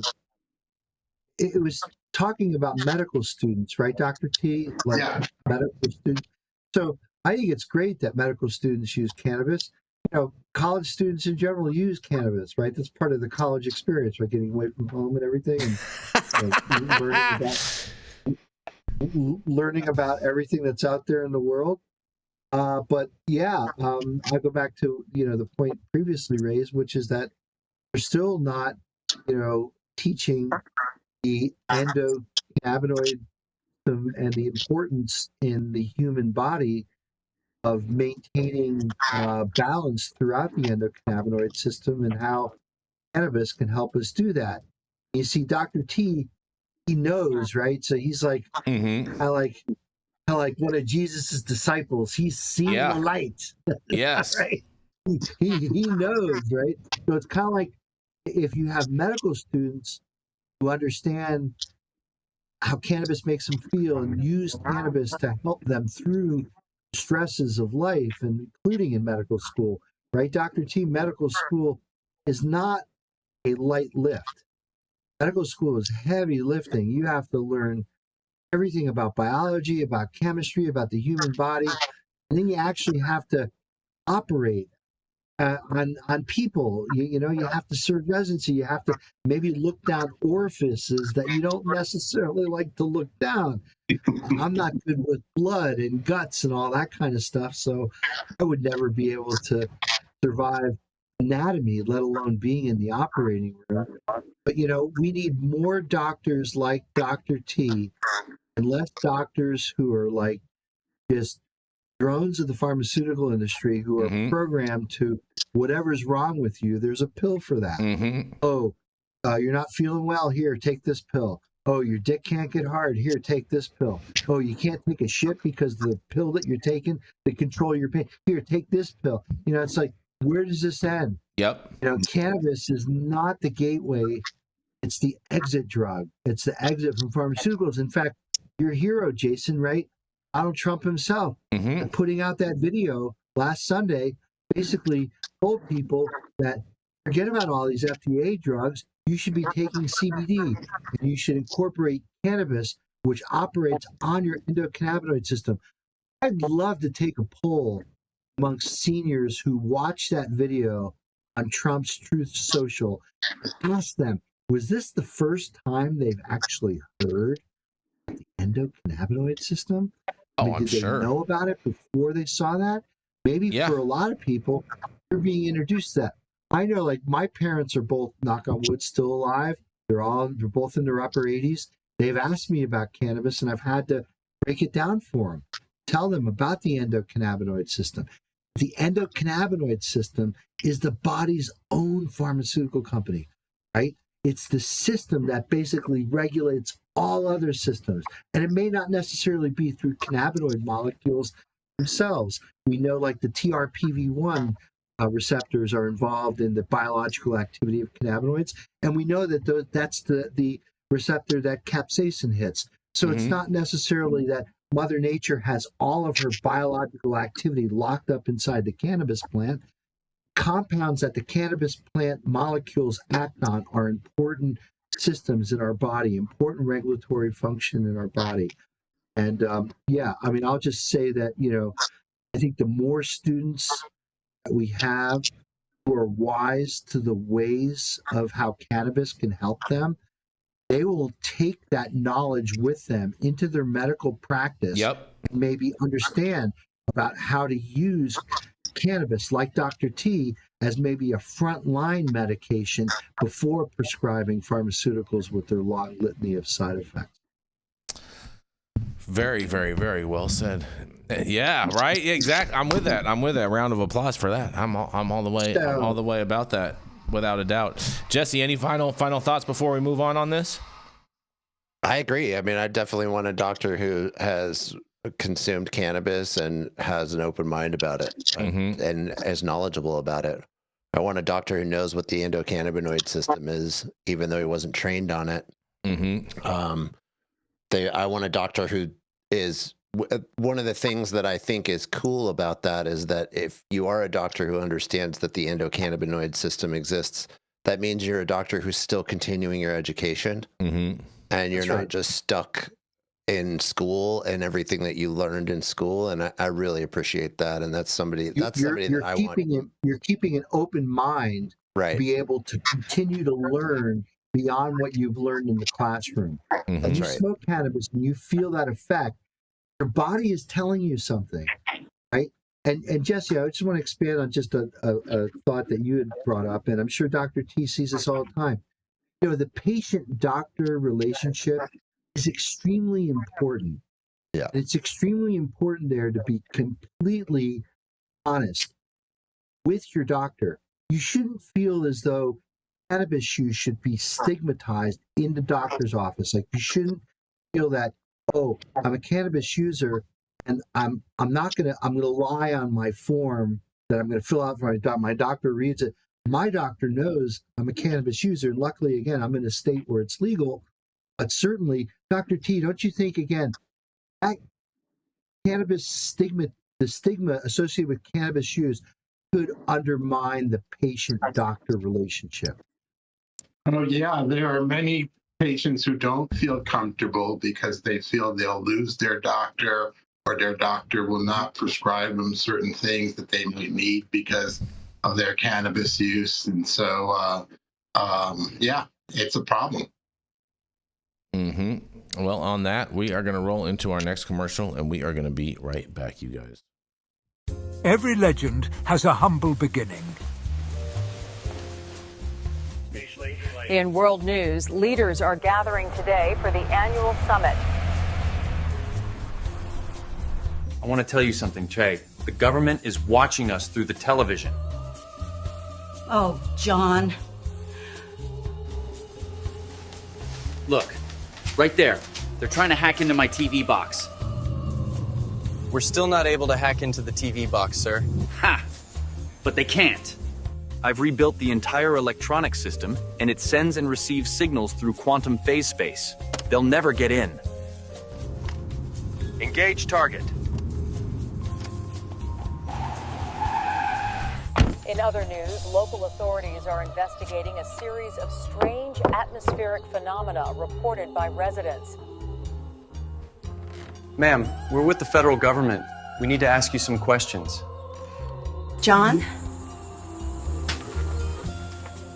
it was talking about medical students, right, Dr. T? Medical students. So I think it's great that medical students use cannabis. College students in general use cannabis, right? That's part of the college experience, right? Getting away from home and everything, and learning about everything that's out there in the world. But yeah, I go back to the point previously raised, which is that we're still not, teaching the endocannabinoid system and the importance in the human body of maintaining balance throughout the endocannabinoid system and how cannabis can help us do that. You see, Dr. T, he knows, right? So he's like, Mm-hmm. I like one of Jesus's disciples. He's seen Yeah. the light, Yes. right? He knows, right? So it's kind of like if you have medical students who understand how cannabis makes them feel and use cannabis to help them through stresses of life, and including in medical school, right? Dr. T, medical school is not a light lift. Medical school is heavy lifting. You have to learn everything about biology, about chemistry, about the human body. And then you actually have to operate on people. You know, you have to serve residency. You have to maybe look down orifices that you don't necessarily like to look down. I'm not good with blood and guts and all that kind of stuff, so I would never be able to survive anatomy, let alone being in the operating room. But you know, we need more doctors like Dr. T and less doctors who are like just drones of the pharmaceutical industry who are Mm-hmm. programmed to whatever's wrong with you, there's a pill for that. Mm-hmm. Oh, you're not feeling well, here, take this pill. Oh, your dick can't get hard, here, take this pill. Oh, you can't take a shit because the pill that you're taking to control your pain, here, take this pill. You know, it's like, where does this end? Yep. You know, cannabis is not the gateway, it's the exit drug. It's the exit from pharmaceuticals. In fact, your hero, Jason, right? Donald Trump himself, Mm-hmm. putting out that video last Sunday, basically told people that forget about all these FDA drugs. You should be taking CBD, and you should incorporate cannabis, which operates on your endocannabinoid system. I'd love to take a poll amongst seniors who watched that video on Trump's Truth Social. Ask them, was this the first time they've actually heard the endocannabinoid system? I Oh, mean, I'm did they sure. know about it before they saw that? Maybe Yeah. for a lot of people, they're being introduced to that. I know, like, my parents are both, knock on wood, still alive. They're both in their upper 80s. They've asked me about cannabis, and I've had to break it down for them, tell them about the endocannabinoid system. The endocannabinoid system is the body's own pharmaceutical company, right? It's the system that basically regulates all other systems. And it may not necessarily be through cannabinoid molecules themselves. We know, like, the TRPV1 receptors are involved in the biological activity of cannabinoids. And we know that that's the receptor that capsaicin hits. So it's Mhm. not necessarily that Mother Nature has all of her biological activity locked up inside the cannabis plant. Compounds that the cannabis plant molecules act on are important systems in our body, important regulatory function in our body. And yeah, I mean, I'll just say that, you know, I think the more students that we have who are wise to the ways of how cannabis can help them, they will take that knowledge with them into their medical practice. Yep. And maybe understand about how to use cannabis, like Dr. T, as maybe a frontline medication before prescribing pharmaceuticals with their long litany of side effects. Very, very, very well said. Yeah, right. Yeah, exactly. I'm with that. Round of applause for that. I'm all the way. I'm all the way about that, without a doubt. Jesse, any final thoughts before we move on this? I agree. I mean, I definitely want a doctor who has consumed cannabis and has an open mind about it, and is knowledgeable about it. I want a doctor who knows what the endocannabinoid system is, even though he wasn't trained on it. I want a doctor who is, one of the things that I think is cool about that is that if you are a doctor who understands that the endocannabinoid system exists, that means you're a doctor who's still continuing your education, and you're not just stuck in school and everything that you learned in school. And I really appreciate that. And that's somebody that I want. You're keeping an open mind, Right. to be able to continue to learn beyond what you've learned in the classroom. When you smoke cannabis and you feel that effect, your body is telling you something, right? And Jesse, I just want to expand on just a thought that you had brought up, and I'm sure Dr. T sees this all the time. You know, the patient-doctor relationship is extremely important. Yeah. And it's extremely important there to be completely honest with your doctor. You shouldn't feel as though cannabis use should be stigmatized in the doctor's office. Like, you shouldn't feel that, oh, I'm a cannabis user and I'm gonna lie on my form that I'm gonna fill out for my doctor. My doctor reads it. My doctor knows I'm a cannabis user. And luckily, again, I'm in a state where it's legal. But certainly, Dr. T, don't you think, again, that cannabis stigma, the stigma associated with cannabis use could undermine the patient-doctor relationship? Oh, yeah, there are many patients who don't feel comfortable because they feel they'll lose their doctor, or their doctor will not prescribe them certain things that they might need because of their cannabis use. And so, yeah, it's a problem. Mm-hmm. Well, on that, we are going to roll into our next commercial, and we are going to be right back, you guys. Every legend has a humble beginning. In world news, leaders are gathering today for the annual summit. I want to tell you something, Che. The government is watching us through the television. Oh, John. Look, right there. They're trying to hack into my TV box. We're still not able to hack into the TV box, sir. Ha! But they can't. I've rebuilt the entire electronic system, and it sends and receives signals through quantum phase space. They'll never get in. Engage target. In other news, local authorities are investigating a series of strange atmospheric phenomena reported by residents. Ma'am, we're with the federal government. We need to ask you some questions. John?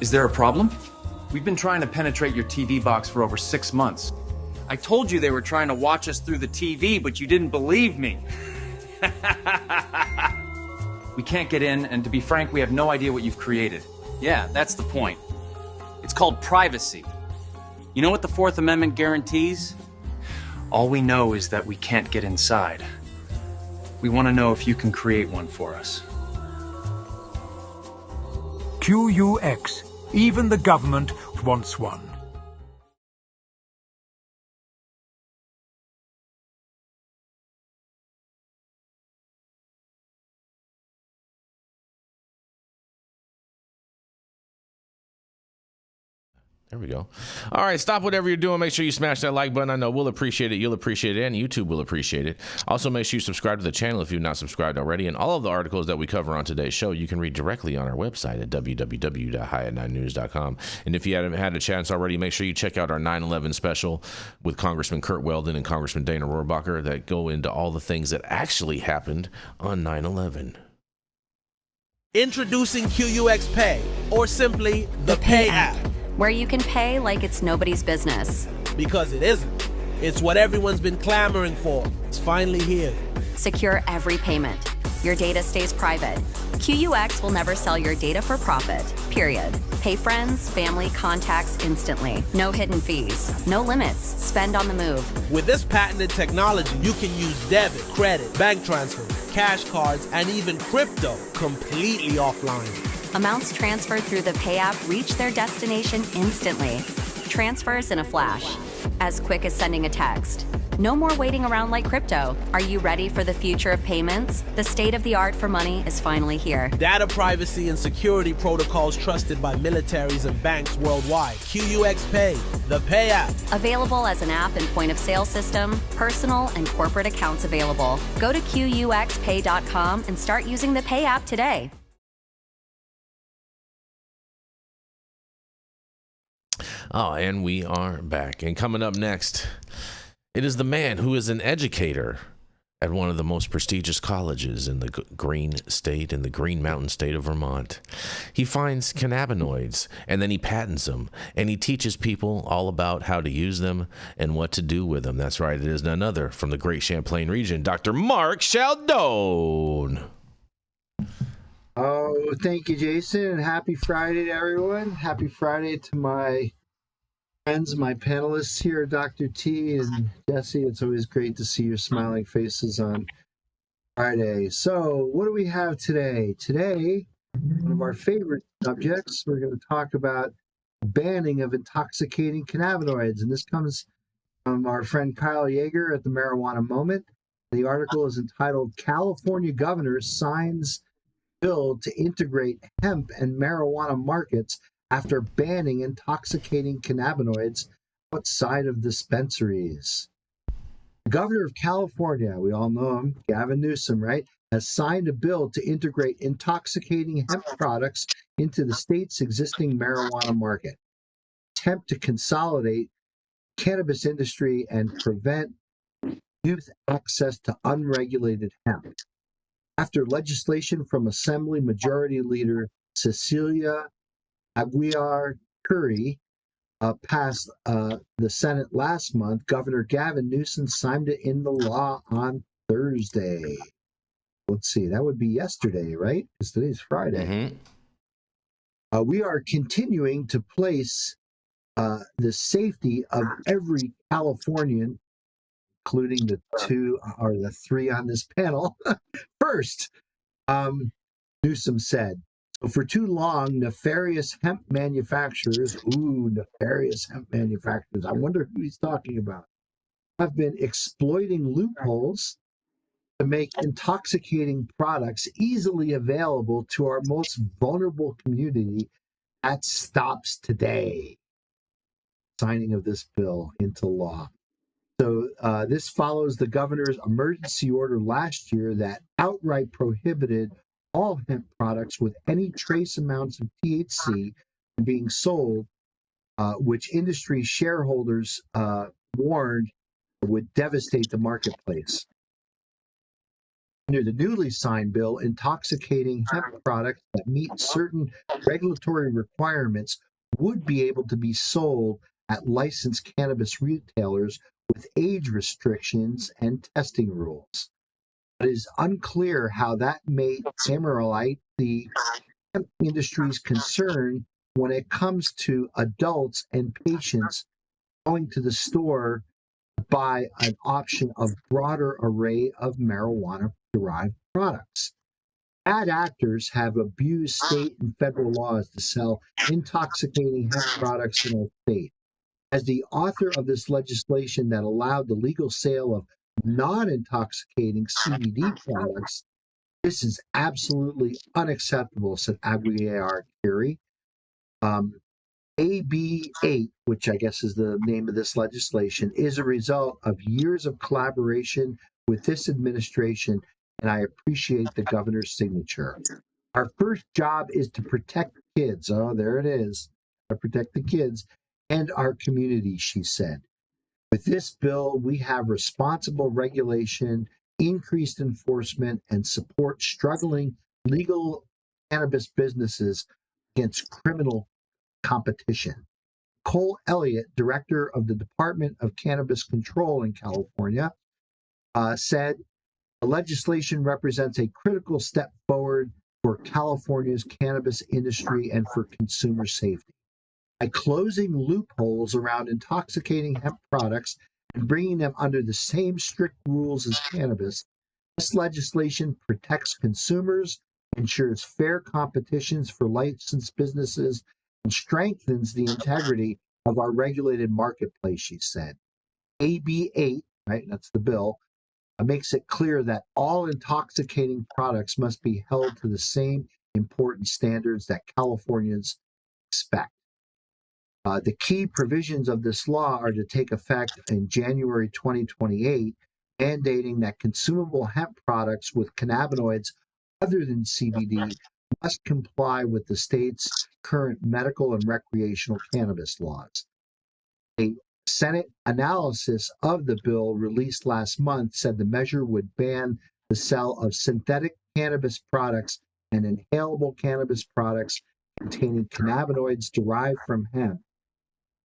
Is there a problem? We've been trying to penetrate your TV box for over 6 months. I told you they were trying to watch us through the TV, but you didn't believe me. We can't get in, and to be frank, we have no idea what you've created. Yeah, that's the point. It's called privacy. You know what the Fourth Amendment guarantees? All we know is that we can't get inside. We want to know if you can create one for us. QUX. Even the government wants one. There we go. All right, stop whatever you're doing. Make sure you smash that like button. I know we'll appreciate it. You'll appreciate it, and YouTube will appreciate it. Also, make sure you subscribe to the channel if you've not subscribed already. And all of the articles that we cover on today's show, you can read directly on our website at www.highat9news.com. And if you haven't had a chance already, make sure you check out our 9/11 special with Congressman Kurt Weldon and Congressman Dana Rohrabacher that go into all the things that actually happened on 9/11. Introducing QUX Pay, or simply the Pay app. Where you can pay like it's nobody's business. Because it isn't. It's what everyone's been clamoring for. It's finally here. Secure every payment. Your data stays private. QUX will never sell your data for profit, period. Pay friends, family, contacts instantly. No hidden fees. No limits. Spend on the move. With this patented technology, you can use debit, credit, bank transfers, cash cards, and even crypto completely offline. Amounts transferred through the Pay app reach their destination instantly. Transfers in a flash. As quick as sending a text. No more waiting around like crypto. Are you ready for the future of payments? The state of the art for money is finally here. Data privacy and security protocols trusted by militaries and banks worldwide. QUX Pay, the Pay app. Available as an app and point of sale system, personal and corporate accounts available. Go to QUXPay.com and start using the Pay app today. Oh, and we are back. And coming up next, it is the man who is an educator at one of the most prestigious colleges in the Green State, in the Green Mountain State of Vermont. He finds cannabinoids, and then he patents them, and he teaches people all about how to use them and what to do with them. That's right, it is none other from the Great Champlain region, Dr. Mark Scialdone. Oh, thank you, Jason, and happy Friday to everyone. Happy Friday to my Friends, my panelists here, Dr. T and Jesse, it's always great to see your smiling faces on Friday. So, what do we have today? Today, one of our favorite subjects, we're going to talk about banning of intoxicating cannabinoids. And this comes from our friend Kyle Yeager at the Marijuana Moment. The article is entitled California Governor Signs Bill to Integrate Hemp and Marijuana Markets After Banning Intoxicating Cannabinoids Outside of Dispensaries. The governor of California, we all know him, Gavin Newsom, right, has signed a bill to integrate intoxicating hemp products into the state's existing marijuana market. Attempt to consolidate cannabis industry and prevent youth access to unregulated hemp. After legislation from Assembly Majority Leader Cecilia Aguilar Curry passed the Senate last month, Governor Gavin Newsom signed it into law on Thursday. Let's see, that would be yesterday, right? Because today's Friday. We are continuing to place the safety of every Californian, including the two or the three on this panel, first, Newsom said. So for too long, nefarious hemp manufacturers, I wonder who he's talking about, have been exploiting loopholes to make intoxicating products easily available to our most vulnerable community. That stops today. Signing of this bill into law. So this follows the governor's emergency order last year that outright prohibited all hemp products with any trace amounts of THC being sold, which industry shareholders warned would devastate the marketplace. Under the newly signed bill, intoxicating hemp products that meet certain regulatory requirements would be able to be sold at licensed cannabis retailers with age restrictions and testing rules. It is unclear how that may ameliorate the hemp industry's concern when it comes to adults and patients going to the store to buy an option of broader array of marijuana-derived products. Bad actors have abused state and federal laws to sell intoxicating hemp products in our state. As the author of this legislation that allowed the legal sale of non-intoxicating CBD products, this is absolutely unacceptable, said Aguilar Curry. AB 8, which I guess is the name of this legislation, is a result of years of collaboration with this administration, and I appreciate the governor's signature. Our first job is to protect kids. Oh, there it is. To protect the kids and our community, she said. With this bill, we have responsible regulation, increased enforcement, and support struggling legal cannabis businesses against criminal competition. Cole Elliott, director of the Department of Cannabis Control in California, said the legislation represents a critical step forward for California's cannabis industry and for consumer safety. By closing loopholes around intoxicating hemp products and bringing them under the same strict rules as cannabis, this legislation protects consumers, ensures fair competitions for licensed businesses, and strengthens the integrity of our regulated marketplace, she said. AB 8, right, that's the bill, makes it clear that all intoxicating products must be held to the same important standards that Californians expect. The key provisions of this law are to take effect in January 2028, mandating that consumable hemp products with cannabinoids other than CBD must comply with the state's current medical and recreational cannabis laws. A Senate analysis of the bill released last month said the measure would ban the sale of synthetic cannabis products and inhalable cannabis products containing cannabinoids derived from hemp,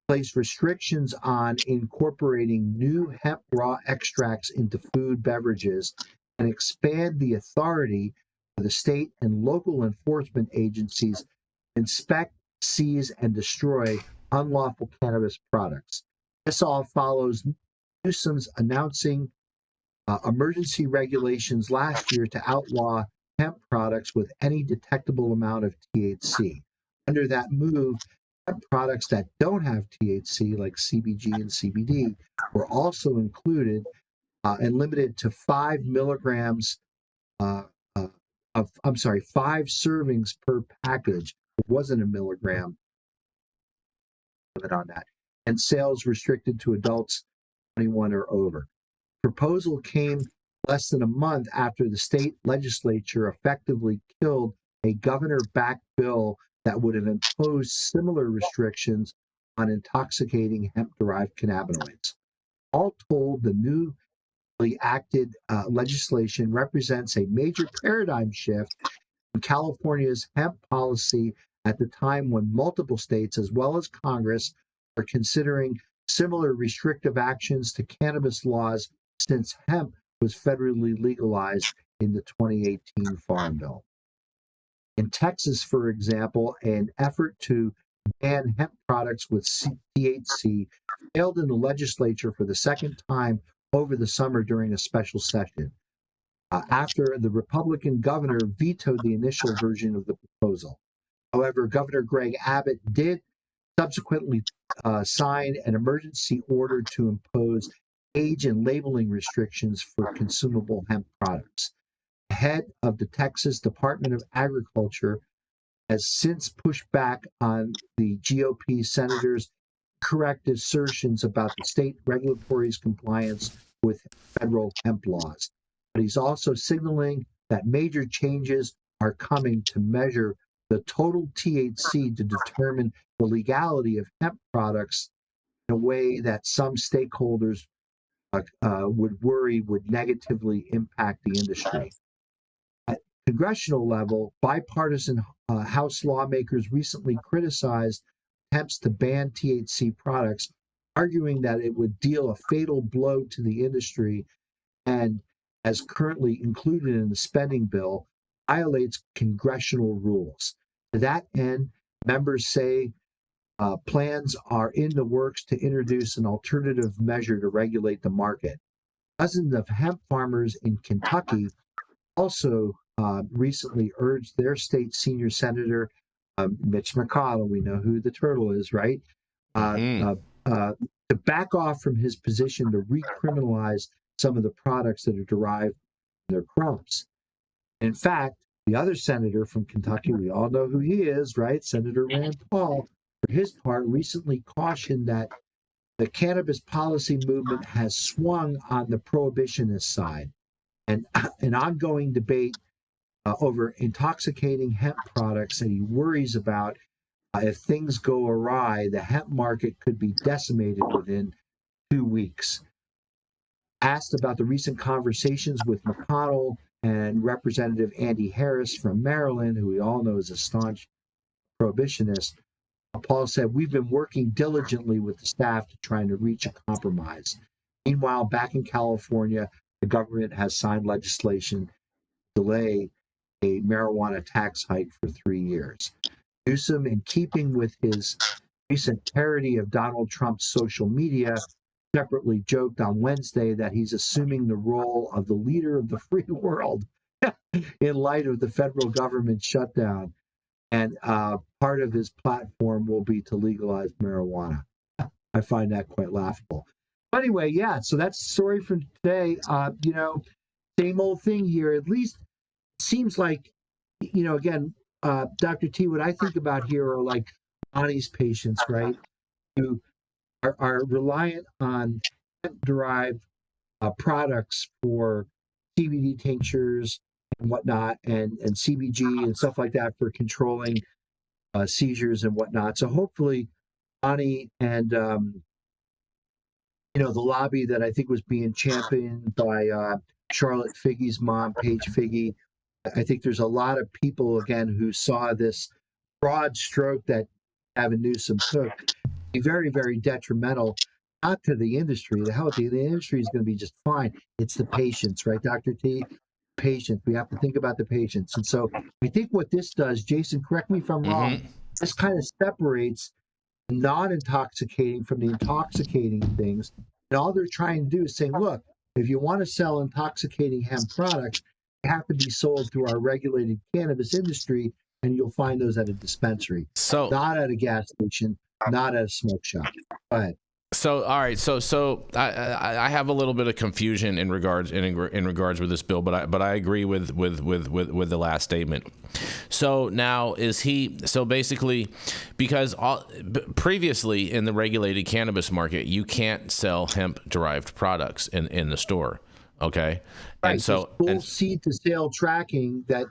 place restrictions on incorporating new hemp raw extracts into food beverages, and expand the authority for the state and local enforcement agencies to inspect, seize, and destroy unlawful cannabis products. This all follows Newsom's announcing emergency regulations last year to outlaw hemp products with any detectable amount of THC. Under that move, hemp products that don't have THC, like CBG and CBD, were also included and limited to 5 milligrams five servings per package. It wasn't a milligram limit on that. And sales restricted to adults 21 or over. Proposal came less than a month after the state legislature effectively killed a governor-backed bill that would have imposed similar restrictions on intoxicating hemp-derived cannabinoids. All told, the newly acted legislation represents a major paradigm shift in California's hemp policy at the time when multiple states, as well as Congress, are considering similar restrictive actions to cannabis laws since hemp was federally legalized in the 2018 Farm Bill. In Texas, for example, an effort to ban hemp products with THC failed in the legislature for the second time over the summer during a special session, after the Republican governor vetoed the initial version of the proposal. However, Governor Greg Abbott did subsequently sign an emergency order to impose age and labeling restrictions for consumable hemp products. The head of the Texas Department of Agriculture has since pushed back on the GOP senators' correct assertions about the state regulatory's compliance with federal hemp laws. But he's also signaling that major changes are coming to measure the total THC to determine the legality of hemp products in a way that some stakeholders would worry would negatively impact the industry. At congressional level, bipartisan House lawmakers recently criticized attempts to ban THC products, arguing that it would deal a fatal blow to the industry and, as currently included in the spending bill, violates congressional rules. To that end, members say plans are in the works to introduce an alternative measure to regulate the market. Dozens of hemp farmers in Kentucky also recently urged their state senior senator, Mitch McConnell, we know who the turtle is, right? To back off from his position to recriminalize some of the products that are derived from their crops. In fact, the other senator from Kentucky, we all know who he is, right? Senator Rand Paul, for his part, recently cautioned that the cannabis policy movement has swung on the prohibitionist side, and an ongoing debate over intoxicating hemp products that he worries about. If things go awry, the hemp market could be decimated within 2 weeks. Asked about the recent conversations with McConnell and Representative Andy Harris from Maryland, who we all know is a staunch prohibitionist, Paul said, "We've been working diligently with the staff to try to reach a compromise." Meanwhile, back in California, the government has signed legislation to delay a marijuana tax hike for 3 years. Newsom, in keeping with his recent parody of Donald Trump's social media, separately joked on Wednesday that he's assuming the role of the leader of the free world in light of the federal government shutdown. And part of his platform will be to legalize marijuana. I find that quite laughable. But anyway, yeah, so that's the story from today. Same old thing here. At least it seems like, again, Dr. T, what I think about here are like Bonnie's patients, right, who are reliant on hemp-derived products for CBD tinctures and whatnot, and CBG and stuff like that for controlling seizures and whatnot. So hopefully Bonnie and, the lobby that I think was being championed by Charlotte Figge's mom, Paige Figge, I think there's a lot of people, again, who saw this broad stroke that Gavin Newsom took be very, very detrimental, not to the industry. The industry is going to be just fine. It's the patients, right, Dr. T? Patients. We have to think about the patients. And so I think what this does, Jason, correct me if I'm wrong, this kind of separates not intoxicating from the intoxicating things. And all they're trying to do is saying, look, if you want to sell intoxicating hemp products, they have to be sold through our regulated cannabis industry, and you'll find those at a dispensary. So not at a gas station, not at a smoke shop. Go ahead. So all right, so I have a little bit of confusion in regards with this bill, but I agree with the last statement. So now basically, because previously in the regulated cannabis market, you can't sell hemp derived products in the store. Okay. Right, and so full seed to sale tracking that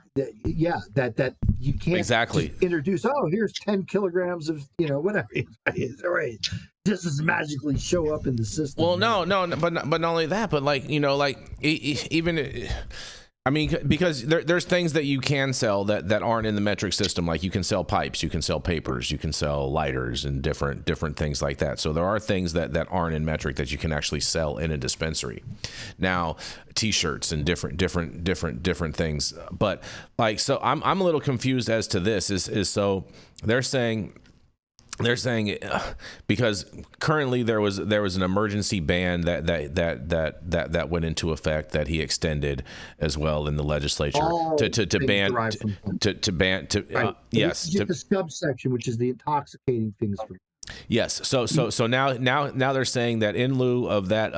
you can't exactly just introduce. Oh, here's 10 kilograms of whatever it is. All right, this is magically show up in the system. Well, no, but not only that, but even. I mean, because there's things that you can sell that aren't in the metric system. Like you can sell pipes, you can sell papers, you can sell lighters, and different things like that. So there are things that aren't in metric that you can actually sell in a dispensary. Now, T-shirts and different things. But so I'm a little confused as to this. Is so they're saying because currently there was an emergency ban that went into effect that he extended as well in the legislature to ban yes, the subsection, which is the intoxicating things. Yes. So now they're saying that in lieu of that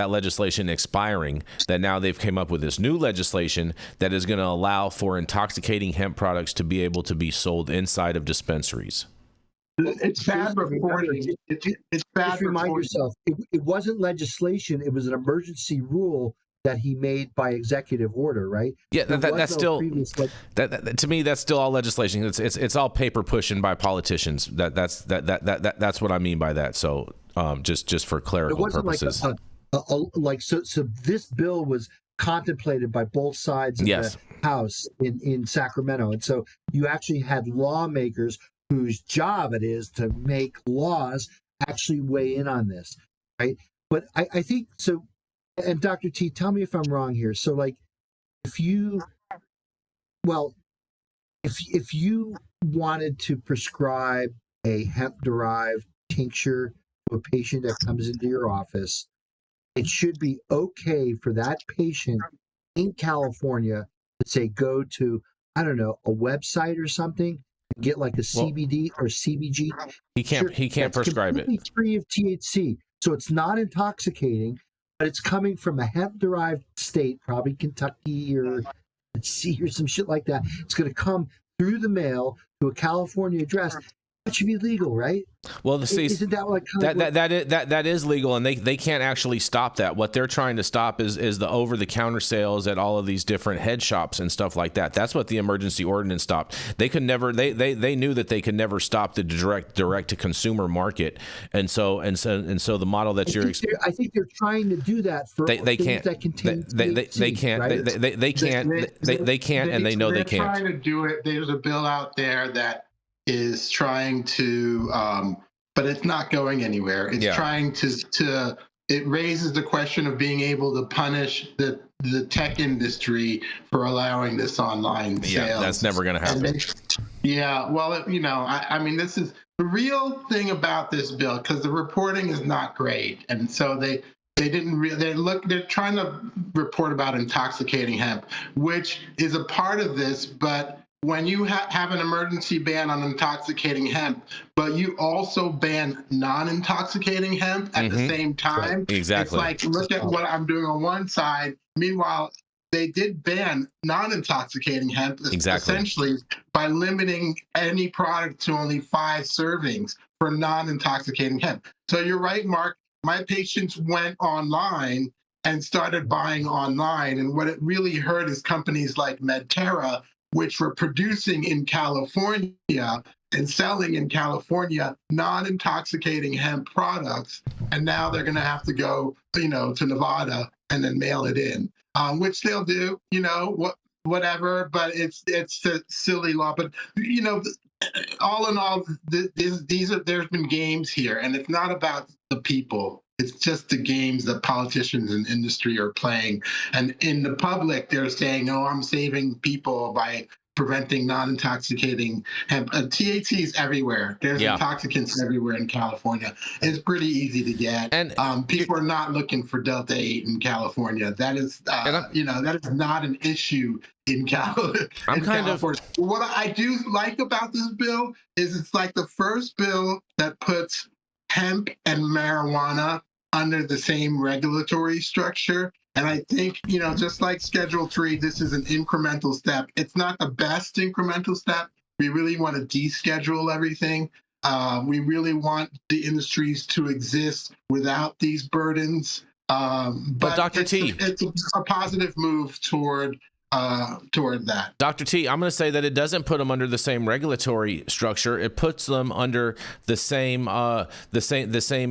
legislation expiring, that now they've came up with this new legislation that is going to allow for intoxicating hemp products to be able to be sold inside of dispensaries. It's bad reporting. It's bad. Just remind yourself, it wasn't legislation; it was an emergency rule that he made by executive order, right? Yeah, that's still that to me. That's still all legislation. It's all paper pushing by politicians. That's what I mean by that. So just for clerical purposes. So this bill was contemplated by both sides of the House in Sacramento, and so you actually had lawmakers whose job it is to make laws actually weigh in on this, right? But I think so. And Dr. T, tell me if I'm wrong here. So if you wanted to prescribe a hemp-derived tincture to a patient that comes into your office, it should be okay for that patient in California to say, go to, I don't know, a website or something, and get like a CBD or CBG. He can't prescribe it. It's free of THC. So it's not intoxicating, but it's coming from a hemp-derived state, probably Kentucky or Tennessee or some shit like that. It's going to come through the mail to a California address. That should be legal, right? Well, isn't that like that is legal, and they can't actually stop that. What they're trying to stop is the over-the-counter sales at all of these different head shops and stuff like that. That's what the emergency ordinance stopped. They could never. They knew that they could never stop the direct to consumer market, and so the model that I think they're trying to do that for they can't. That contain they can't. Right? They can't, and they know they can't. They're trying to do it. There's a bill out there that is trying to, but it's not going anywhere. It's trying to. It raises the question of being able to punish the tech industry for allowing this online sales. Yeah, that's never going to happen. I mean, this is the real thing about this bill, because the reporting is not great, and so they're trying to report about intoxicating hemp, which is a part of this, but when you have an emergency ban on intoxicating hemp, but you also ban non-intoxicating hemp at the same time, exactly. It's like, look at what I'm doing on one side. Meanwhile, they did ban non-intoxicating hemp, essentially by limiting any product to only 5 servings for non-intoxicating hemp. So you're right, Mark. My patients went online and started buying online, and what it really hurt is companies like Medterra, which were producing in California and selling in California non-intoxicating hemp products, and now they're going to have to go, to Nevada and then mail it in, which they'll do, whatever. But it's a silly law. But all in all, there's been games here, and it's not about the people. It's just the games that politicians and industry are playing. And in the public, they're saying, oh, I'm saving people by preventing non-intoxicating hemp. THC is everywhere. There's intoxicants everywhere in California. It's pretty easy to get. And people are not looking for Delta 8 in California. That is, that is not an issue in California. What I do like about this bill is it's like the first bill that puts hemp and marijuana under the same regulatory structure. And I think, just like Schedule 3, this is an incremental step. It's not the best incremental step. We really want to deschedule everything. We really want the industries to exist without these burdens. But Dr. T, it's a positive move toward that. Dr. T, I'm going to say that it doesn't put them under the same regulatory structure. It puts them under the same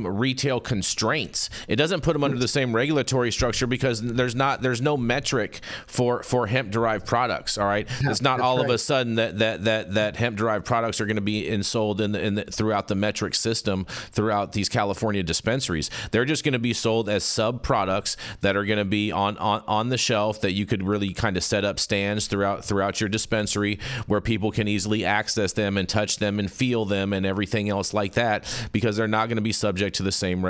retail constraints. It doesn't put them under the same regulatory structure because there's no metric for hemp derived products. All right, it's not all of a sudden that hemp derived products are going to be sold throughout the metric system throughout these California dispensaries. They're just going to be sold as sub products that are going to be on the shelf that you could really kind of set up stands throughout your dispensary where people can easily access them and touch them and feel them and everything else like that, because they're not going to be subject to the same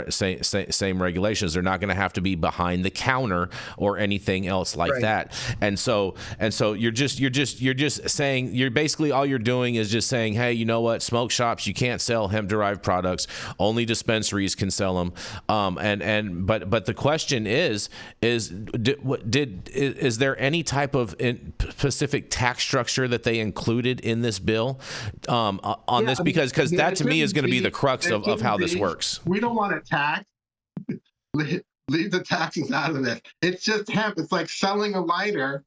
regulations. They're not going to have to be behind the counter or anything else like that. And so you're just saying, you're basically, all you're doing is just saying, hey, you know what, smoke shops, you can't sell hemp derived products, only dispensaries can sell them. But the question is there any type of specific tax structure that they included in this bill on this? Because that to me is going to be the crux of how this works. We don't want to tax. Leave the taxes out of this. It's just hemp. It's like selling a lighter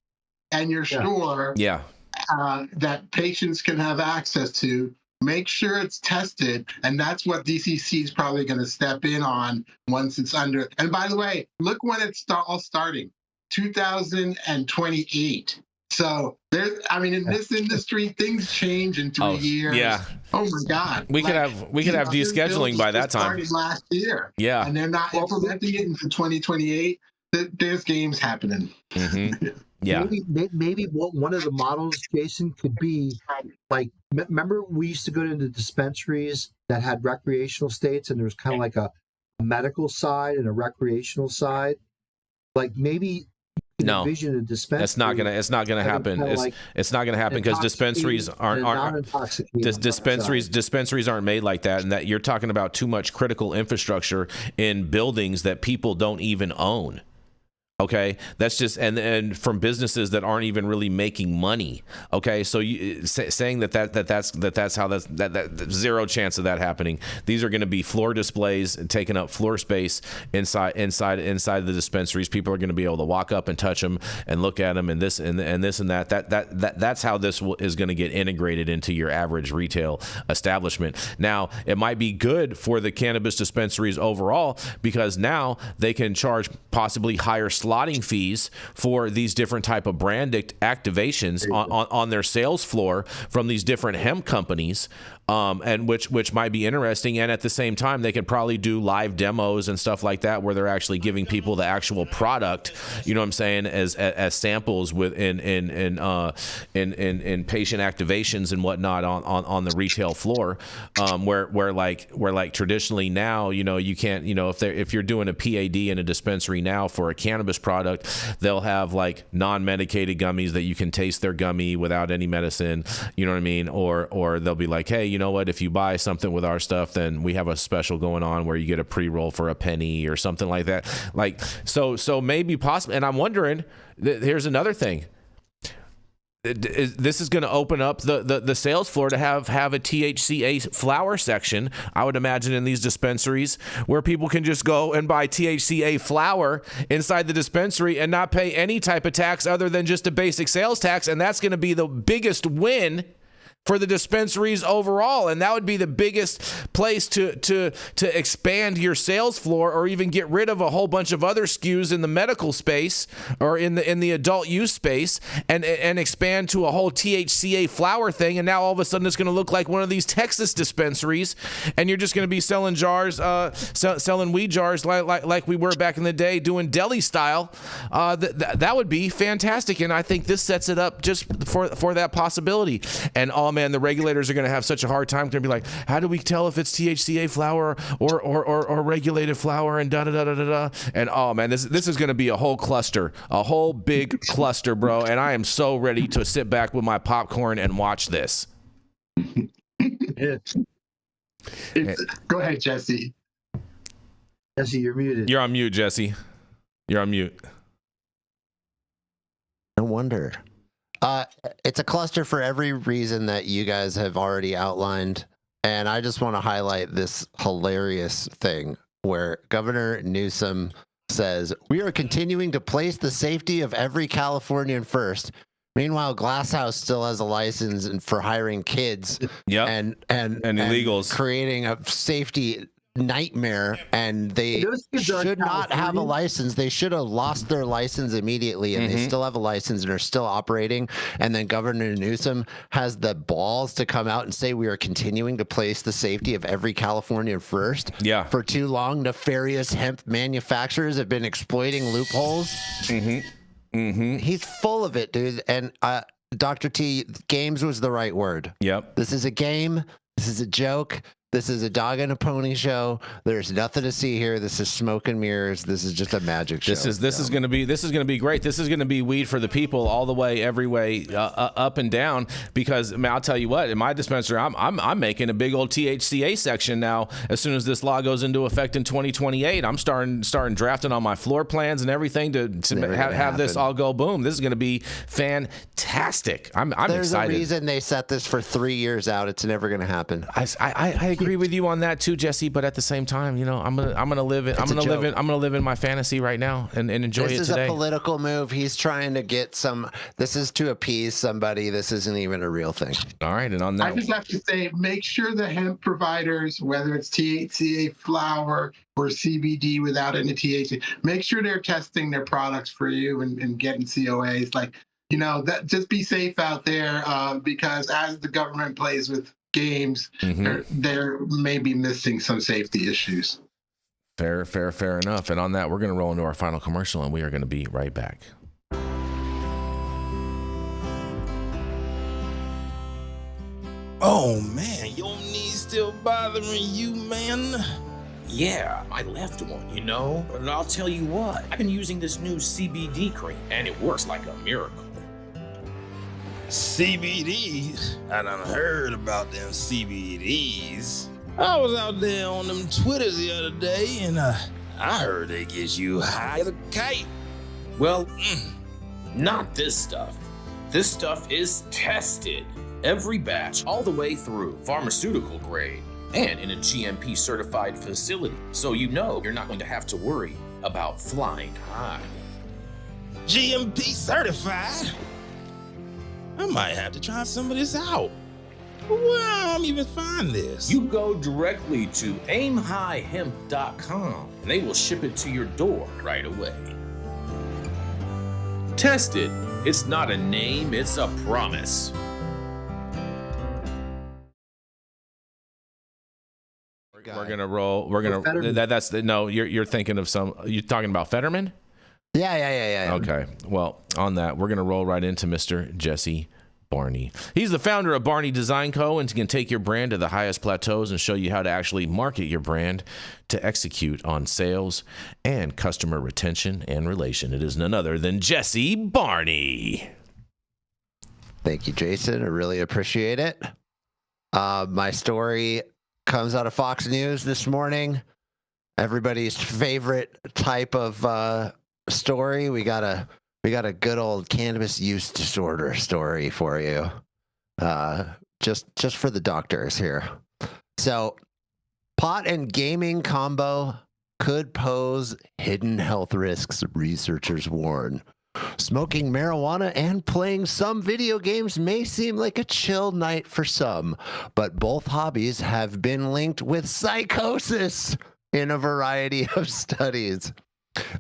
and your store that patients can have access to. Make sure it's tested, and that's what DCC is probably going to step in on once it's under. And by the way, look when it's all starting. 2028. So in this industry, things change in 3 years. Yeah. Oh my God. We could have descheduling by that time. Started last year. Yeah. And they're not implementing it until 2028. There's games happening. Mm-hmm. Yeah. Maybe one of the models, Jason, could be like, remember we used to go into dispensaries that had recreational states, and there was kind of like a medical side and a recreational side. Like maybe envision a dispensary. It's not gonna happen. It's not gonna happen because dispensaries dispensaries aren't made like that, and that you're talking about too much critical infrastructure in buildings that people don't even own. Okay, that's just and from businesses that aren't even really making money. Okay, so you saying that's how that zero chance of that happening. These are going to be floor displays and taking up floor space inside the dispensaries. People are going to be able to walk up and touch them and look at them and this and that. That's how this is going to get integrated into your average retail establishment. Now, it might be good for the cannabis dispensaries overall because now they can charge possibly higher slotting fees for these different type of brand activations on their sales floor from these different hemp companies, and which might be interesting. And at the same time, they could probably do live demos and stuff like that where they're actually giving people the actual product, you know what I'm saying, as samples in patient activations and whatnot on the retail floor, where like traditionally now, you can't, if you're doing a PAD in a dispensary now for a cannabis product, they'll have like non-medicated gummies that you can taste their gummy without any medicine, you know what I mean? Or they'll be like, hey, you know what, if you buy something with our stuff, then we have a special going on where you get a pre-roll for a penny or something like that. Like, so maybe possible. And I'm wondering, here's another thing. This is going to open up the sales floor to have a THCA flower section, I would imagine, in these dispensaries where people can just go and buy THCA flower inside the dispensary and not pay any type of tax other than just a basic sales tax. And that's going to be the biggest win for the dispensaries overall, and that would be the biggest place to expand your sales floor, or even get rid of a whole bunch of other SKUs in the medical space or in the adult use space, and expand to a whole THCA flower thing. And now all of a sudden it's going to look like one of these Texas dispensaries, and you're just going to be selling jars, selling weed jars like we were back in the day, doing deli style. That would be fantastic, and I think this sets it up just for that possibility. And man, the regulators are going to have such a hard time. They're going to be like, how do we tell if it's THCA flower or regulated flower, and da-da-da-da-da-da. And man, this is going to be a whole cluster, a whole big cluster, bro. And I am so ready to sit back with my popcorn and watch this. Go ahead, Jesse. Jesse, you're muted. You're on mute, Jesse. You're on mute. No wonder. It's a cluster for every reason that you guys have already outlined. And I just want to highlight this hilarious thing where Governor Newsom says, we are continuing to place the safety of every Californian first. Meanwhile, Glass House still has a license for hiring kids and illegals, creating a safety nightmare, and they should not have a license. They should have lost their license immediately, and they still have a license and are still operating. And then Governor Newsom has the balls to come out and say we are continuing to place the safety of every Californian first. Yeah. For too long, nefarious hemp manufacturers have been exploiting loopholes. He's full of it, dude. And Dr. T, games was the right word. Yep. This is a game. This is a joke. This is a dog and a pony show. There's nothing to see here. This is smoke and mirrors. This is just a magic show. This is going to be great. This is going to be weed for the people all the way, every way, up and down. Because I mean, I'll tell you what, in my dispensary, I'm making a big old THCA section now. As soon as this law goes into effect in 2028, I'm starting drafting on my floor plans and everything to have this all go boom. This is going to be fantastic. I'm There's excited. There's a reason they set this for 3 years out. It's never going to happen. I agree with you on that too, Jesse. But at the same time, you know, I'm gonna live in my fantasy right now and enjoy it today. This is a political move. He's trying to get some. This is to appease somebody. This isn't even a real thing. All right, and on that, I just have to say, make sure the hemp providers, whether it's THCA flower or CBD without any THC, make sure they're testing their products for you and getting COAs. Like, you know, that just be safe out there because as the government plays with games, they're maybe missing some safety issues. Fair enough. And on that, we're going to roll into our final commercial, and we are going to be right back. Oh man, your knees still bothering you, man? Yeah, my left one, you know? But I'll tell you what, I've been using this new CBD cream, and it works like a miracle. CBDs? I done heard about them CBDs. I was out there on them Twitters the other day, and I heard they get you high as a kite. Well, not this stuff. This stuff is tested. Every batch, all the way through, pharmaceutical grade, and in a GMP certified facility. So you know you're not going to have to worry about flying high. GMP certified? I might have to try some of this out. Where I'm even find this? You go directly to aimhighhemp.com and they will ship it to your door right away. Tested. It's not a name, it's a promise. We're gonna roll. You're thinking of some. You're talking about Fetterman? Yeah. Okay. Well, on that, we're going to roll right into Mr. Jesse Barney. He's the founder of Barney Design Co. and can take your brand to the highest plateaus and show you how to actually market your brand to execute on sales and customer retention and relation. It is none other than Jesse Barney. Thank you, Jason. I really appreciate it. My story comes out of Fox News this morning. Everybody's favorite type of story. We got a good old cannabis use disorder story for you. Just for the doctors here. So, pot and gaming combo could pose hidden health risks, researchers warn. Smoking marijuana and playing some video games may seem like a chill night for some, but both hobbies have been linked with psychosis in a variety of studies.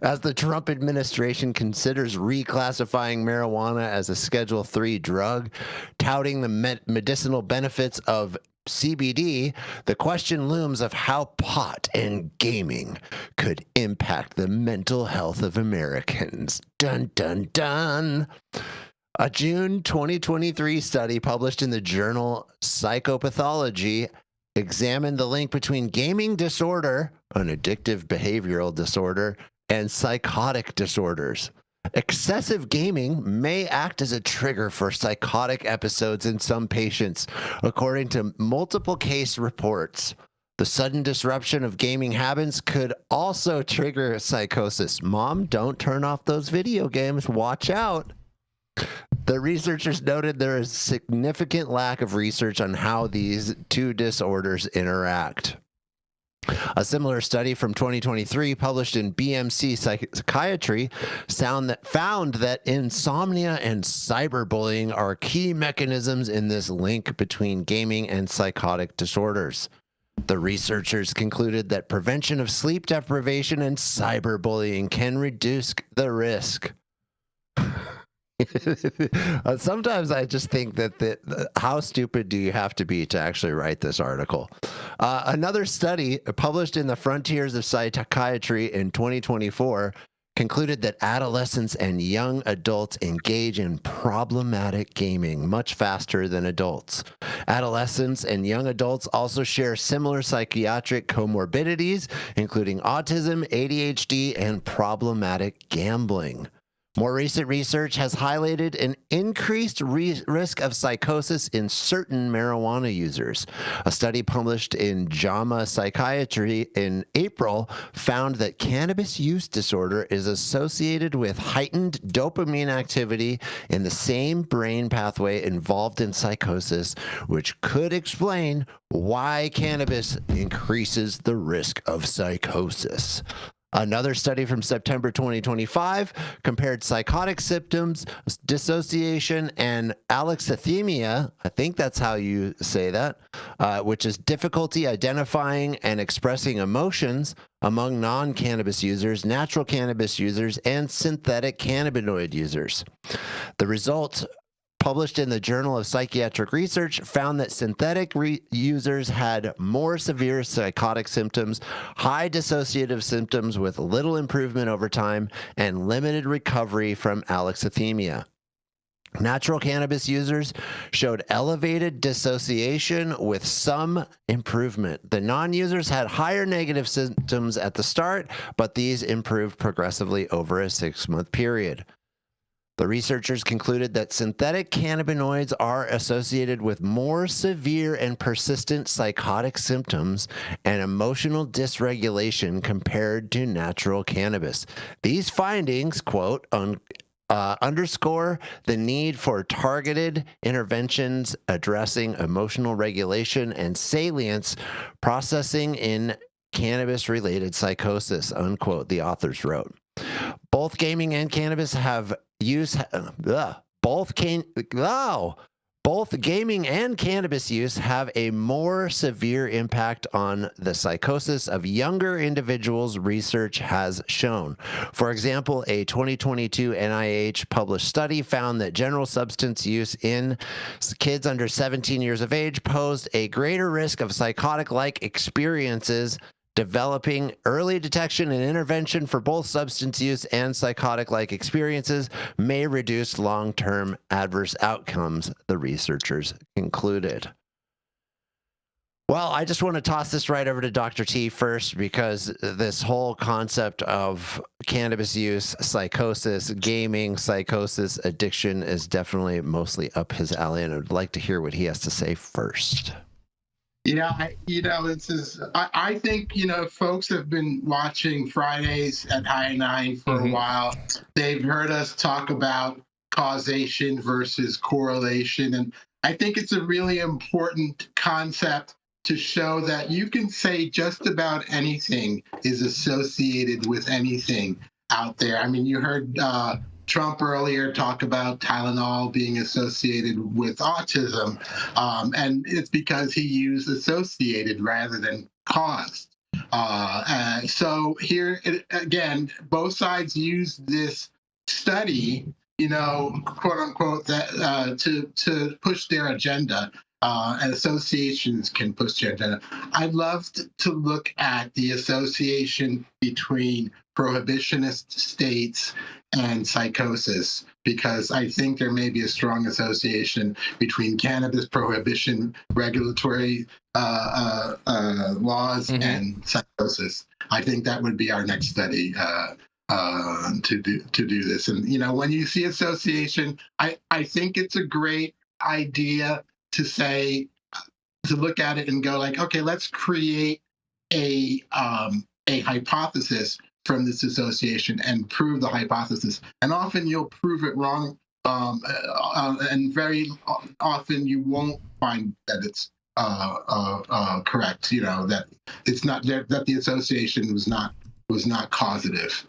As the Trump administration considers reclassifying marijuana as a Schedule III drug, touting the medicinal benefits of CBD, the question looms of how pot and gaming could impact the mental health of Americans. Dun, dun, dun. A June 2023 study published in the journal Psychopathology examined the link between gaming disorder, an addictive behavioral disorder, and psychotic disorders. Excessive gaming may act as a trigger for psychotic episodes in some patients, according to multiple case reports. The sudden disruption of gaming habits could also trigger psychosis. Mom, don't turn off those video games. Watch out. The researchers noted there is significant lack of research on how these two disorders interact. A similar study from 2023 published in BMC Psychiatry found that insomnia and cyberbullying are key mechanisms in this link between gaming and psychotic disorders. The researchers concluded that prevention of sleep deprivation and cyberbullying can reduce the risk. Sometimes I just think that how stupid do you have to be to actually write this article? Another study published in the Frontiers of Psychiatry in 2024 concluded that adolescents and young adults engage in problematic gaming much faster than adults. Adolescents and young adults also share similar psychiatric comorbidities, including autism, ADHD, and problematic gambling. More recent research has highlighted an increased risk of psychosis in certain marijuana users. A study published in JAMA Psychiatry in April found that cannabis use disorder is associated with heightened dopamine activity in the same brain pathway involved in psychosis, which could explain why cannabis increases the risk of psychosis. Another study from September 2025 compared psychotic symptoms, dissociation, and alexithymia, I think that's how you say that, which is difficulty identifying and expressing emotions among non-cannabis users, natural cannabis users, and synthetic cannabinoid users. The results published in the Journal of Psychiatric Research found that synthetic users had more severe psychotic symptoms, high dissociative symptoms with little improvement over time, and limited recovery from alexithymia. Natural cannabis users showed elevated dissociation with some improvement. The non-users had higher negative symptoms at the start, but these improved progressively over a 6-month period. The researchers concluded that synthetic cannabinoids are associated with more severe and persistent psychotic symptoms and emotional dysregulation compared to natural cannabis. These findings, quote, underscore the need for targeted interventions addressing emotional regulation and salience processing in cannabis-related psychosis, unquote, the authors wrote. Both gaming and cannabis have both gaming and cannabis use have a more severe impact on the psychosis of younger individuals, research has shown. For example, a 2022 NIH published study found that general substance use in kids under 17 years of age posed a greater risk of psychotic-like experiences. Developing early detection and intervention for both substance use and psychotic-like experiences may reduce long-term adverse outcomes, the researchers concluded. Well, I just want to toss this right over to Dr. T first, because this whole concept of cannabis use, psychosis, gaming, psychosis, addiction is definitely mostly up his alley, and I'd like to hear what he has to say first. Yeah, I think, folks have been watching Fridays at High 9 for a while. They've heard us talk about causation versus correlation. And I think it's a really important concept to show that you can say just about anything is associated with anything out there. I mean, you heard Trump earlier talked about Tylenol being associated with autism, and it's because he used associated rather than caused. So here again, both sides use this study, quote unquote, that to push their agenda. And associations can push their agenda. I'd love to look at the association between prohibitionist states and psychosis, because I think there may be a strong association between cannabis prohibition, regulatory laws, and psychosis. I think that would be our next study to do this. And when you see association, I think it's a great idea to say, to look at it and go like, okay, let's create a hypothesis from this association and prove the hypothesis. And often you'll prove it wrong, and very often you won't find that it's correct. That it's not that the association was not causative.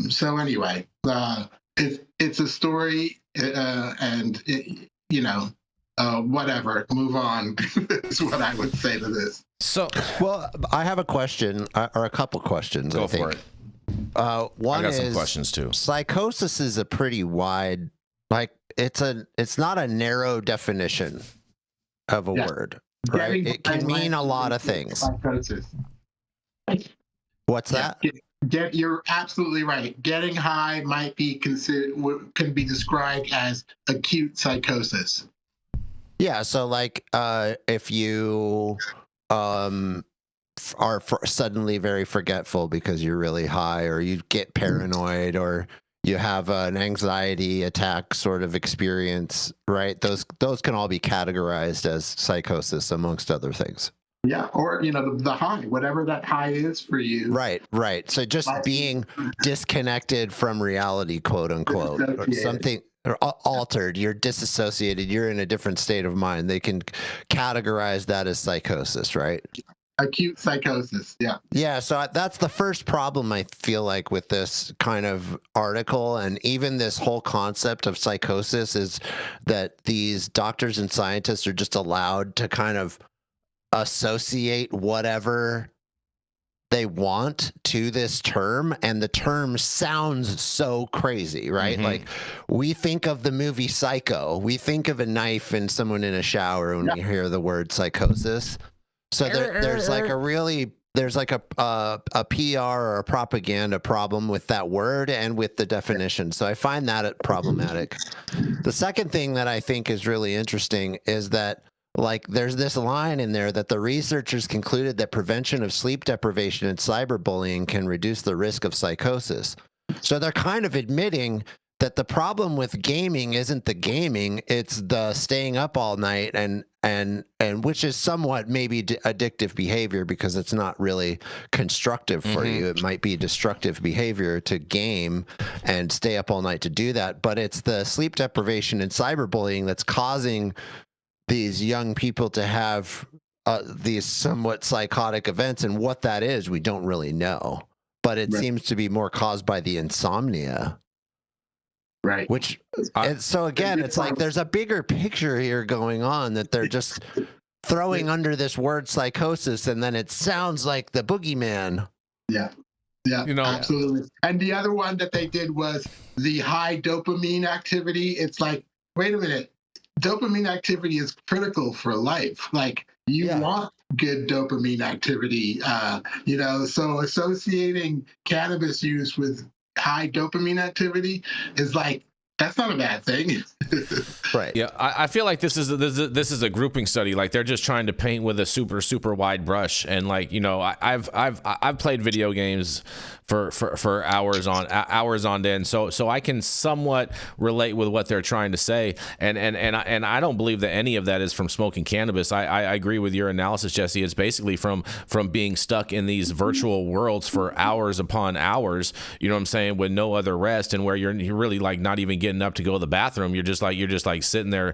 So anyway, it's a story, and whatever, move on is what I would say to this. So, well, I have a question, or a couple questions. Go I think. for it. One I got is, some questions too. Psychosis is a pretty wide, it's not a narrow definition of a word, right? It can mean a lot of things. Psychosis. What's that? You're absolutely right. Getting high might be can be described as acute psychosis. Yeah, so if you are suddenly very forgetful because you're really high, or you get paranoid, or you have an anxiety attack sort of experience, right? Those can all be categorized as psychosis, amongst other things. Yeah, or the high, whatever that high is for you. Right. So just being disconnected from reality, quote unquote, or something. Or altered, you're disassociated, you're in a different state of mind. They can categorize that as psychosis, right? Acute psychosis, yeah. Yeah, so that's the first problem I feel like with this kind of article, and even this whole concept of psychosis, is that these doctors and scientists are just allowed to kind of associate whatever they want to this term, and the term sounds so crazy, right? Like, we think of the movie Psycho, we think of a knife and someone in a shower when we hear the word psychosis. So there's like a PR or a propaganda problem with that word and with the definition. So I find that problematic. The second thing that I think is really interesting is that, there's this line in there that the researchers concluded that prevention of sleep deprivation and cyberbullying can reduce the risk of psychosis. So they're kind of admitting that the problem with gaming isn't the gaming, it's the staying up all night, and which is somewhat maybe addictive behavior, because it's not really constructive for you. It might be destructive behavior to game and stay up all night to do that, but it's the sleep deprivation and cyberbullying that's causing these young people to have these somewhat psychotic events, and what that is, we don't really know. But it seems to be more caused by the insomnia. Right. Which, so again, it's like there's a bigger picture here going on that they're just throwing under this word psychosis, and then it sounds like the boogeyman. Yeah. Yeah, absolutely. And the other one that they did was the high dopamine activity. It's like, wait a minute. Dopamine activity is critical for life. You want good dopamine activity, so associating cannabis use with high dopamine activity is that's not a bad thing. Right. Yeah, I feel like this is a grouping study. They're just trying to paint with a super wide brush, and I've played video games for hours on end, so I can somewhat relate with what they're trying to say, and I don't believe that any of that is from smoking cannabis. I agree with your analysis, Jesse. It's basically from being stuck in these virtual worlds for hours upon hours, you know what I'm saying, with no other rest, and where you're really not even getting getting up to go to the bathroom. You're just like sitting there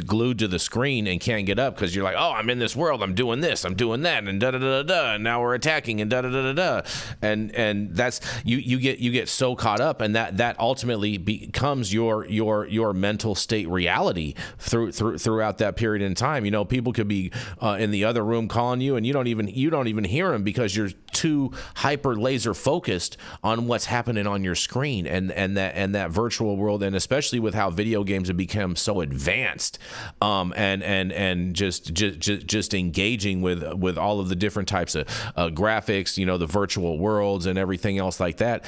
glued to the screen and can't get up because you're like, oh, I'm in this world. I'm doing this. I'm doing that, and da da da da da. And now we're attacking, and da da da da da. And that's you get so caught up, and that ultimately becomes your mental state reality throughout that period in time. You know, people could be in the other room calling you, and you don't even hear them because you're too hyper laser focused on what's happening on your screen, and that virtual world, and especially with how video games have become so advanced, and just engaging with all of the different types of graphics, you know, the virtual worlds and everything else like that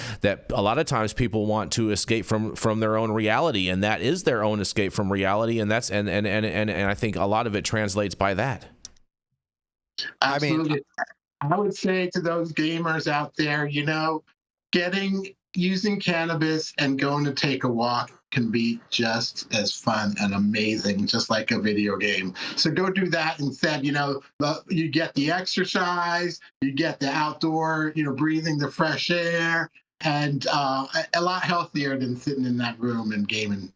a lot of times people want to escape from their own reality, and that is their own escape from reality, and that's and I think a lot of it translates by that. Absolutely. I would say to those gamers out there, you know, using cannabis and going to take a walk can be just as fun and amazing, just like a video game. So go do that instead. You know, you get the exercise, you get the outdoor, you know, breathing the fresh air, and a lot healthier than sitting in that room and gaming.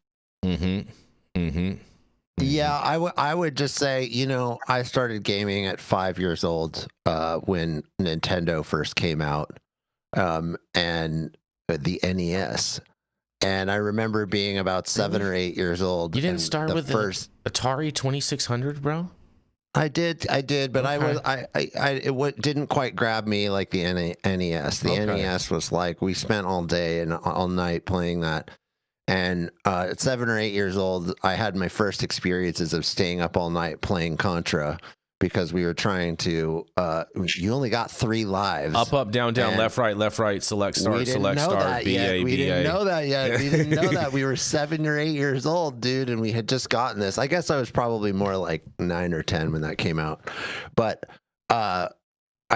Yeah, I would just say, you know, I started gaming at 5 years old when Nintendo first came out, and the NES. And I remember being about 7 or 8 years old. You didn't start with first Atari 2600, bro? I did, but Okay. it didn't quite grab me like the NES. The NES was like, we spent all day and all night playing that. And at 7 or 8 years old, I had my first experiences of staying up all night playing Contra because we were trying to. You only got 3 lives. Up, down, left, right, select, start, select, start, BA, We didn't know that yet. We didn't know that. We were 7 or 8 years old, dude, and we had just gotten this. I guess I was probably more like 9 or 10 when that came out. But I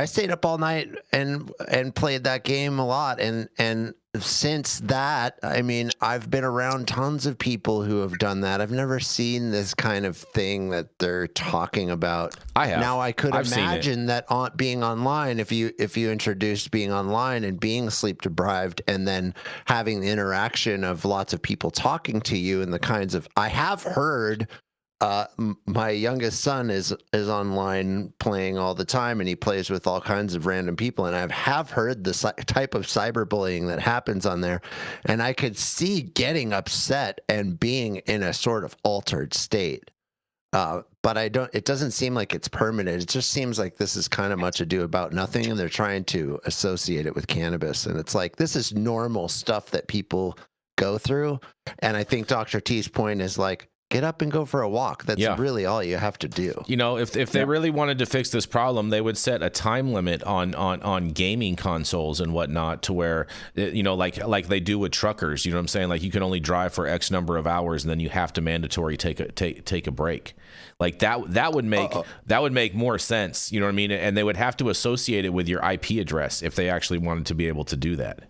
stayed up all night and played that game a lot. And since that, I mean, I've been around tons of people who have done that. I've never seen this kind of thing that they're talking about. I have. Now I could imagine that being online, if you introduced being online and being sleep deprived, and then having the interaction of lots of people talking to you and the kinds of, I have heard. My youngest son is online playing all the time, and he plays with all kinds of random people, and I have heard the type of cyberbullying that happens on there, and I could see getting upset and being in a sort of altered state. But it doesn't seem like it's permanent. It just seems like this is kind of much ado about nothing, and they're trying to associate it with cannabis, and it's like, this is normal stuff that people go through. And I think Dr. T's point is like, get up and go for a walk. That's really all you have to do. You know, if they really wanted to fix this problem, they would set a time limit on gaming consoles and whatnot, to where, you know, like they do with truckers. You know what I'm saying? Like, you can only drive for X number of hours, and then you have to mandatory take a break. Like that would make more sense. You know what I mean? And they would have to associate it with your IP address if they actually wanted to be able to do that.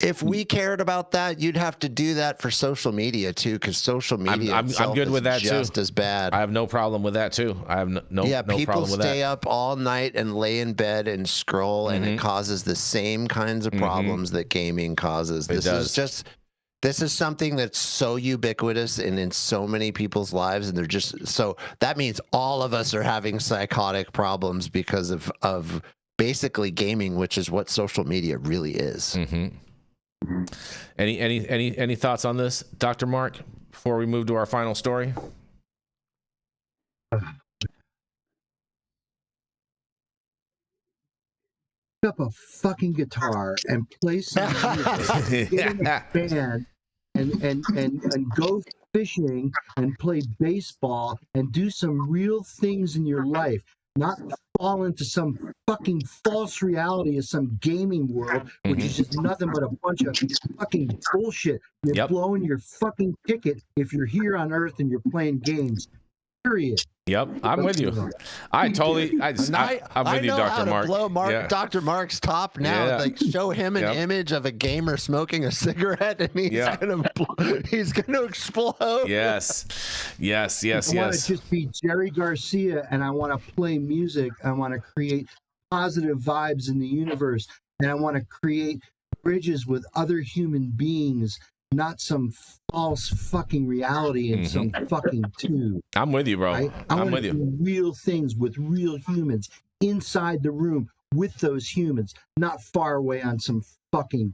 If we cared about that, you'd have to do that for social media too, because social media I'm good with that just too. As bad. I have no problem with that too. I have no problem with that. People stay up all night and lay in bed and scroll, and it causes the same kinds of problems that gaming causes. This is something that's so ubiquitous and in so many people's lives, and they're just so. That means all of us are having psychotic problems because of basically gaming, which is what social media really is. Any thoughts on this, Dr. Mark, before we move to our final story? Pick up a fucking guitar and play some music, get in a band, and go fishing and play baseball and do some real things in your life. Not fall into some fucking false reality of some gaming world, which is just nothing but a bunch of fucking bullshit. You're blowing your fucking ticket if you're here on Earth and you're playing games. Period. Yep, I'm with you. I'm with you, Dr. Mark. Blow Dr. Mark's top now. Like, show him an image of a gamer smoking a cigarette, and he's gonna explode. Yes. I want to just be Jerry Garcia, and I want to play music. I want to create positive vibes in the universe, and I want to create bridges with other human beings not some false fucking reality in some fucking tube. I'm with you, bro. Right? I'm with you. Real things with real humans inside the room with those humans, not far away on some fucking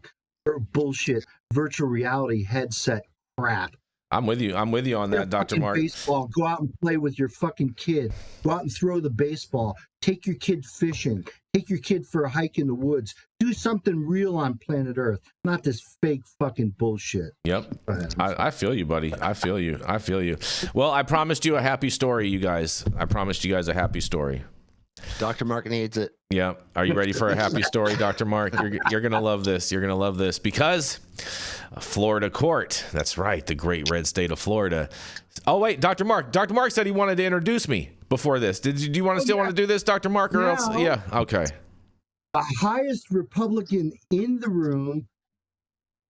bullshit virtual reality headset crap. I'm with you. I'm with you on that, Dr. Mark. Baseball. Go out and play with your fucking kid. Go out and throw the baseball. Take your kid fishing. Take your kid for a hike in the woods. Do something real on planet Earth, not this fake fucking bullshit. Yep. I feel you, buddy. I feel you. I feel you. Well, I promised you a happy story, you guys. I promised you guys a happy story. Dr. Mark needs it. Yeah. Are you ready for a happy story, Dr. Mark? You're going to love this. You're going to love this because a Florida court, that's right, the great red state of Florida. Oh, wait, Dr. Mark. Dr. Mark said he wanted to introduce me before this. Do you want to still want to do this, Dr. Mark, or else? Yeah. Okay. The highest Republican in the room,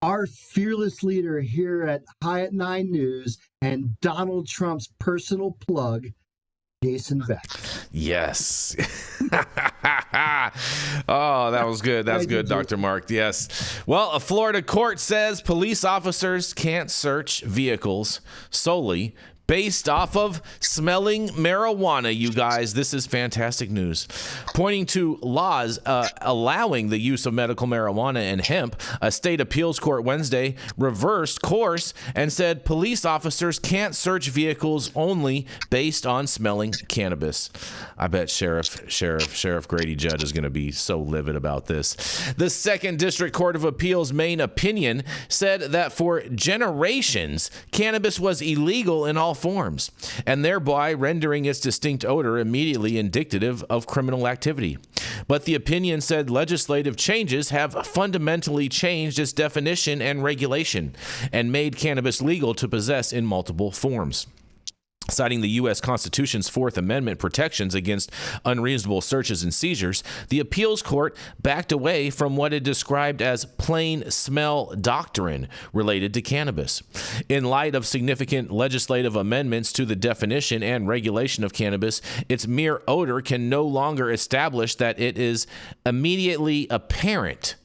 our fearless leader here at High at 9 News, and Donald Trump's personal plug, Jason Beck. Yes. Oh, that was good. That's good, Dr. Mark. Yes. Well, a Florida court says police officers can't search vehicles solely based off of smelling marijuana, you guys. This is fantastic news. Pointing to laws allowing the use of medical marijuana and hemp, a state appeals court Wednesday reversed course and said police officers can't search vehicles only based on smelling cannabis. I bet Sheriff Grady Judd is going to be so livid about this. The Second District Court of Appeals' main opinion said that for generations, cannabis was illegal in all forms, and thereby rendering its distinct odor immediately indicative of criminal activity. But the opinion said legislative changes have fundamentally changed its definition and regulation and made cannabis legal to possess in multiple forms. Citing the U.S. Constitution's Fourth Amendment protections against unreasonable searches and seizures, the appeals court backed away from what it described as plain smell doctrine related to cannabis. In light of significant legislative amendments to the definition and regulation of cannabis, its mere odor can no longer establish that it is immediately apparent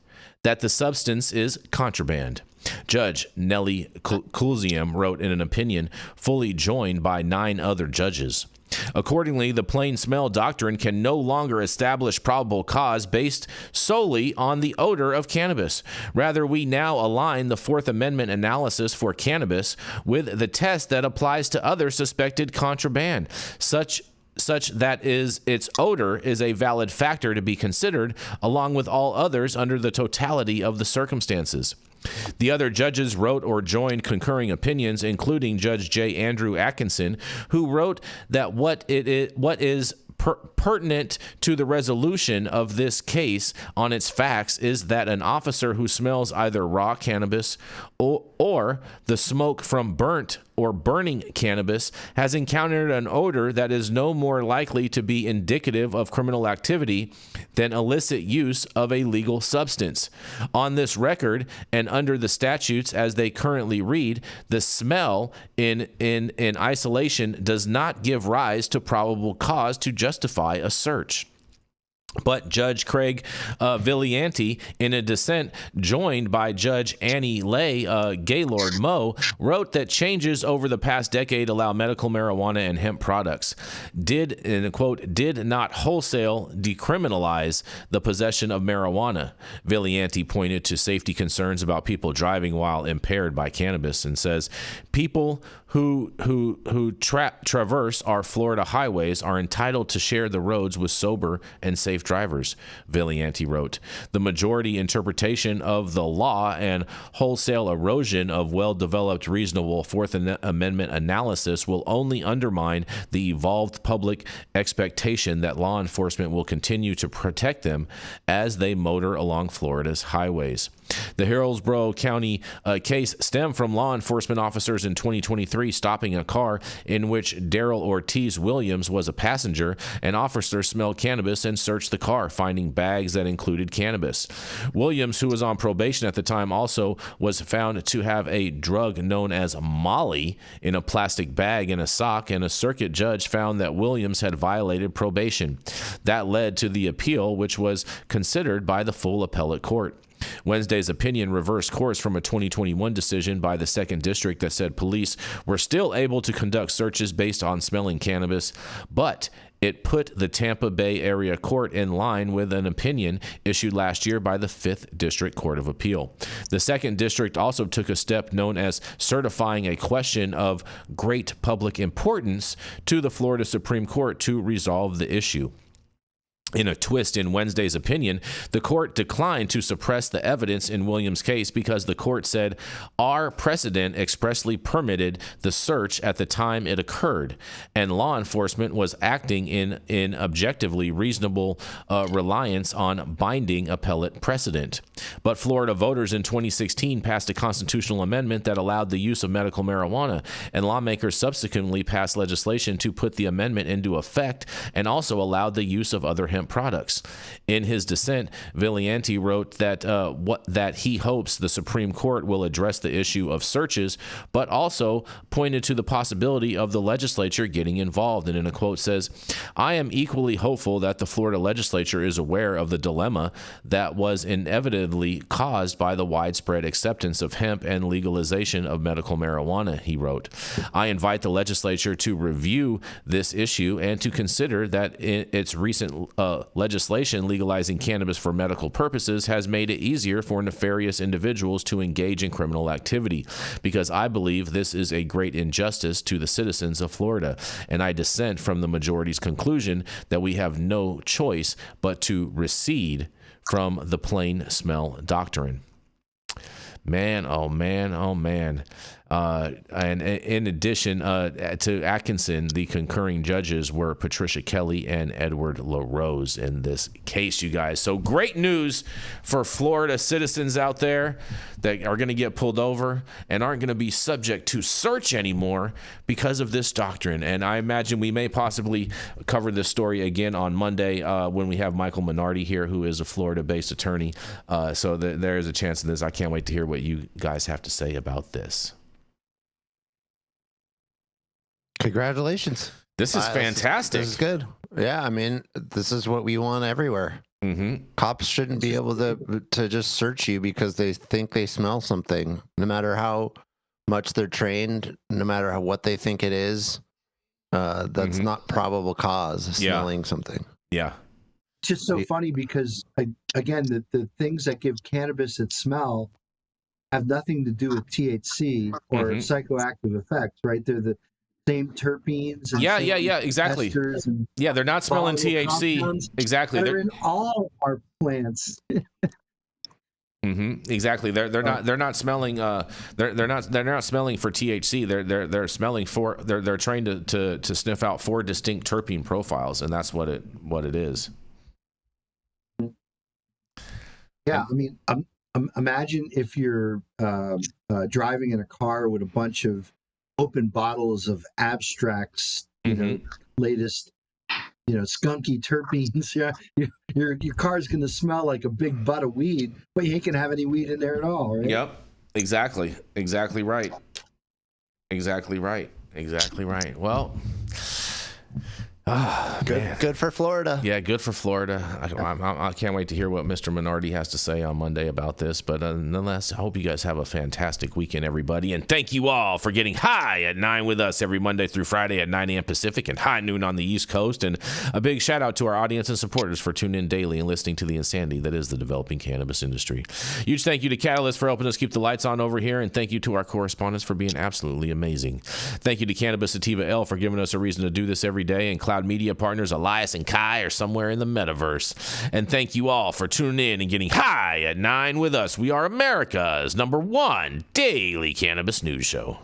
that the substance is contraband. Judge Nellie Kulzium wrote in an opinion fully joined by 9 other judges. Accordingly, the plain smell doctrine can no longer establish probable cause based solely on the odor of cannabis. Rather, we now align the Fourth Amendment analysis for cannabis with the test that applies to other suspected contraband, such that its odor is a valid factor to be considered along with all others under the totality of the circumstances. The other judges wrote or joined concurring opinions, including Judge J. Andrew Atkinson, who wrote that what is pertinent to the resolution of this case on its facts is that an officer who smells either raw cannabis or the smoke from burnt or burning cannabis has encountered an odor that is no more likely to be indicative of criminal activity than illicit use of a legal substance. On this record and under the statutes as they currently read, the smell in isolation does not give rise to probable cause to justify a search. But Judge Craig Villianti, in a dissent joined by Judge Annie Lay Gaylord Moe, wrote that changes over the past decade allow medical marijuana and hemp products did not wholesale decriminalize the possession of marijuana. Villianti pointed to safety concerns about people driving while impaired by cannabis and says people who traverse our Florida highways are entitled to share the roads with sober and safe drivers, Villianti wrote. The majority interpretation of the law and wholesale erosion of well-developed, reasonable Fourth Amendment analysis will only undermine the evolved public expectation that law enforcement will continue to protect them as they motor along Florida's highways. The Hillsborough County case stemmed from law enforcement officers in 2023 stopping a car in which Daryl Ortiz Williams was a passenger. An officer smelled cannabis and searched the car, finding bags that included cannabis. Williams, who was on probation at the time, also was found to have a drug known as Molly in a plastic bag in a sock, and a circuit judge found that Williams had violated probation. That led to the appeal, which was considered by the full appellate court. Wednesday's opinion reversed course from a 2021 decision by the 2nd District that said police were still able to conduct searches based on smelling cannabis, but it put the Tampa Bay area court in line with an opinion issued last year by the 5th District Court of Appeal. The 2nd District also took a step known as certifying a question of great public importance to the Florida Supreme Court to resolve the issue. In a twist in Wednesday's opinion, the court declined to suppress the evidence in Williams' case because the court said our precedent expressly permitted the search at the time it occurred, and law enforcement was acting in objectively reasonable reliance on binding appellate precedent. But Florida voters in 2016 passed a constitutional amendment that allowed the use of medical marijuana, and lawmakers subsequently passed legislation to put the amendment into effect and also allowed the use of other hemp products. In his dissent, Villanti wrote that he hopes the Supreme Court will address the issue of searches, but also pointed to the possibility of the legislature getting involved. And in a quote says, "I am equally hopeful that the Florida legislature is aware of the dilemma that was inevitably caused by the widespread acceptance of hemp and legalization of medical marijuana," he wrote. "I invite the legislature to review this issue and to consider that its recent legislation legalizing cannabis for medical purposes has made it easier for nefarious individuals to engage in criminal activity, because I believe this is a great injustice to the citizens of Florida, and I dissent from the majority's conclusion that we have no choice but to recede from the plain smell doctrine." Man, oh man, oh man. And in addition to Atkinson, the concurring judges were Patricia Kelly and Edward LaRose in this case, you guys. So great news for Florida citizens out there that are going to get pulled over and aren't going to be subject to search anymore because of this doctrine. And I imagine we may possibly cover this story again on Monday when we have Michael Minardi here, who is a Florida-based attorney. So there is a chance of this. I can't wait to hear what you guys have to say about this. Congratulations. This is fantastic. This is good. Yeah, I mean, this is what we want everywhere. Mm-hmm. Cops shouldn't be able to just search you because they think they smell something, no matter how much they're trained, no matter what they think it is. That's not probable cause, smelling something. Yeah. It's just so funny because, again, the things that give cannabis its smell have nothing to do with THC or psychoactive effects, right? They're the same terpenes. And yeah, exactly. Yeah, they're not smelling THC. Compounds. Exactly. They're in all our plants. Exactly. They're not smelling. They're not smelling for THC. They're smelling for. They're trained to sniff out 4 distinct terpene profiles, and that's what it is. Yeah, I mean, imagine if you're driving in a car with a bunch of open bottles of abstracts, latest, skunky terpenes. Yeah, your car's going to smell like a big butt of weed, but you ain't going to have any weed in there at all, right? Yep, exactly right. Well, good for Florida. Yeah, good for Florida. I can't wait to hear what Mr. Minardi has to say on Monday about this. But nonetheless, I hope you guys have a fantastic weekend, everybody. And thank you all for getting high at 9 with us every Monday through Friday at 9 a.m. Pacific and high noon on the East Coast. And a big shout out to our audience and supporters for tuning in daily and listening to the insanity that is the developing cannabis industry. Huge thank you to Catalyst for helping us keep the lights on over here. And thank you to our correspondents for being absolutely amazing. Thank you to Cannabis Sativa L for giving us a reason to do this every day. And Cloud Media partners Elias and Kai are somewhere in the metaverse. And thank you all for tuning in and getting high at 9 with us. We are America's #1 daily cannabis news show.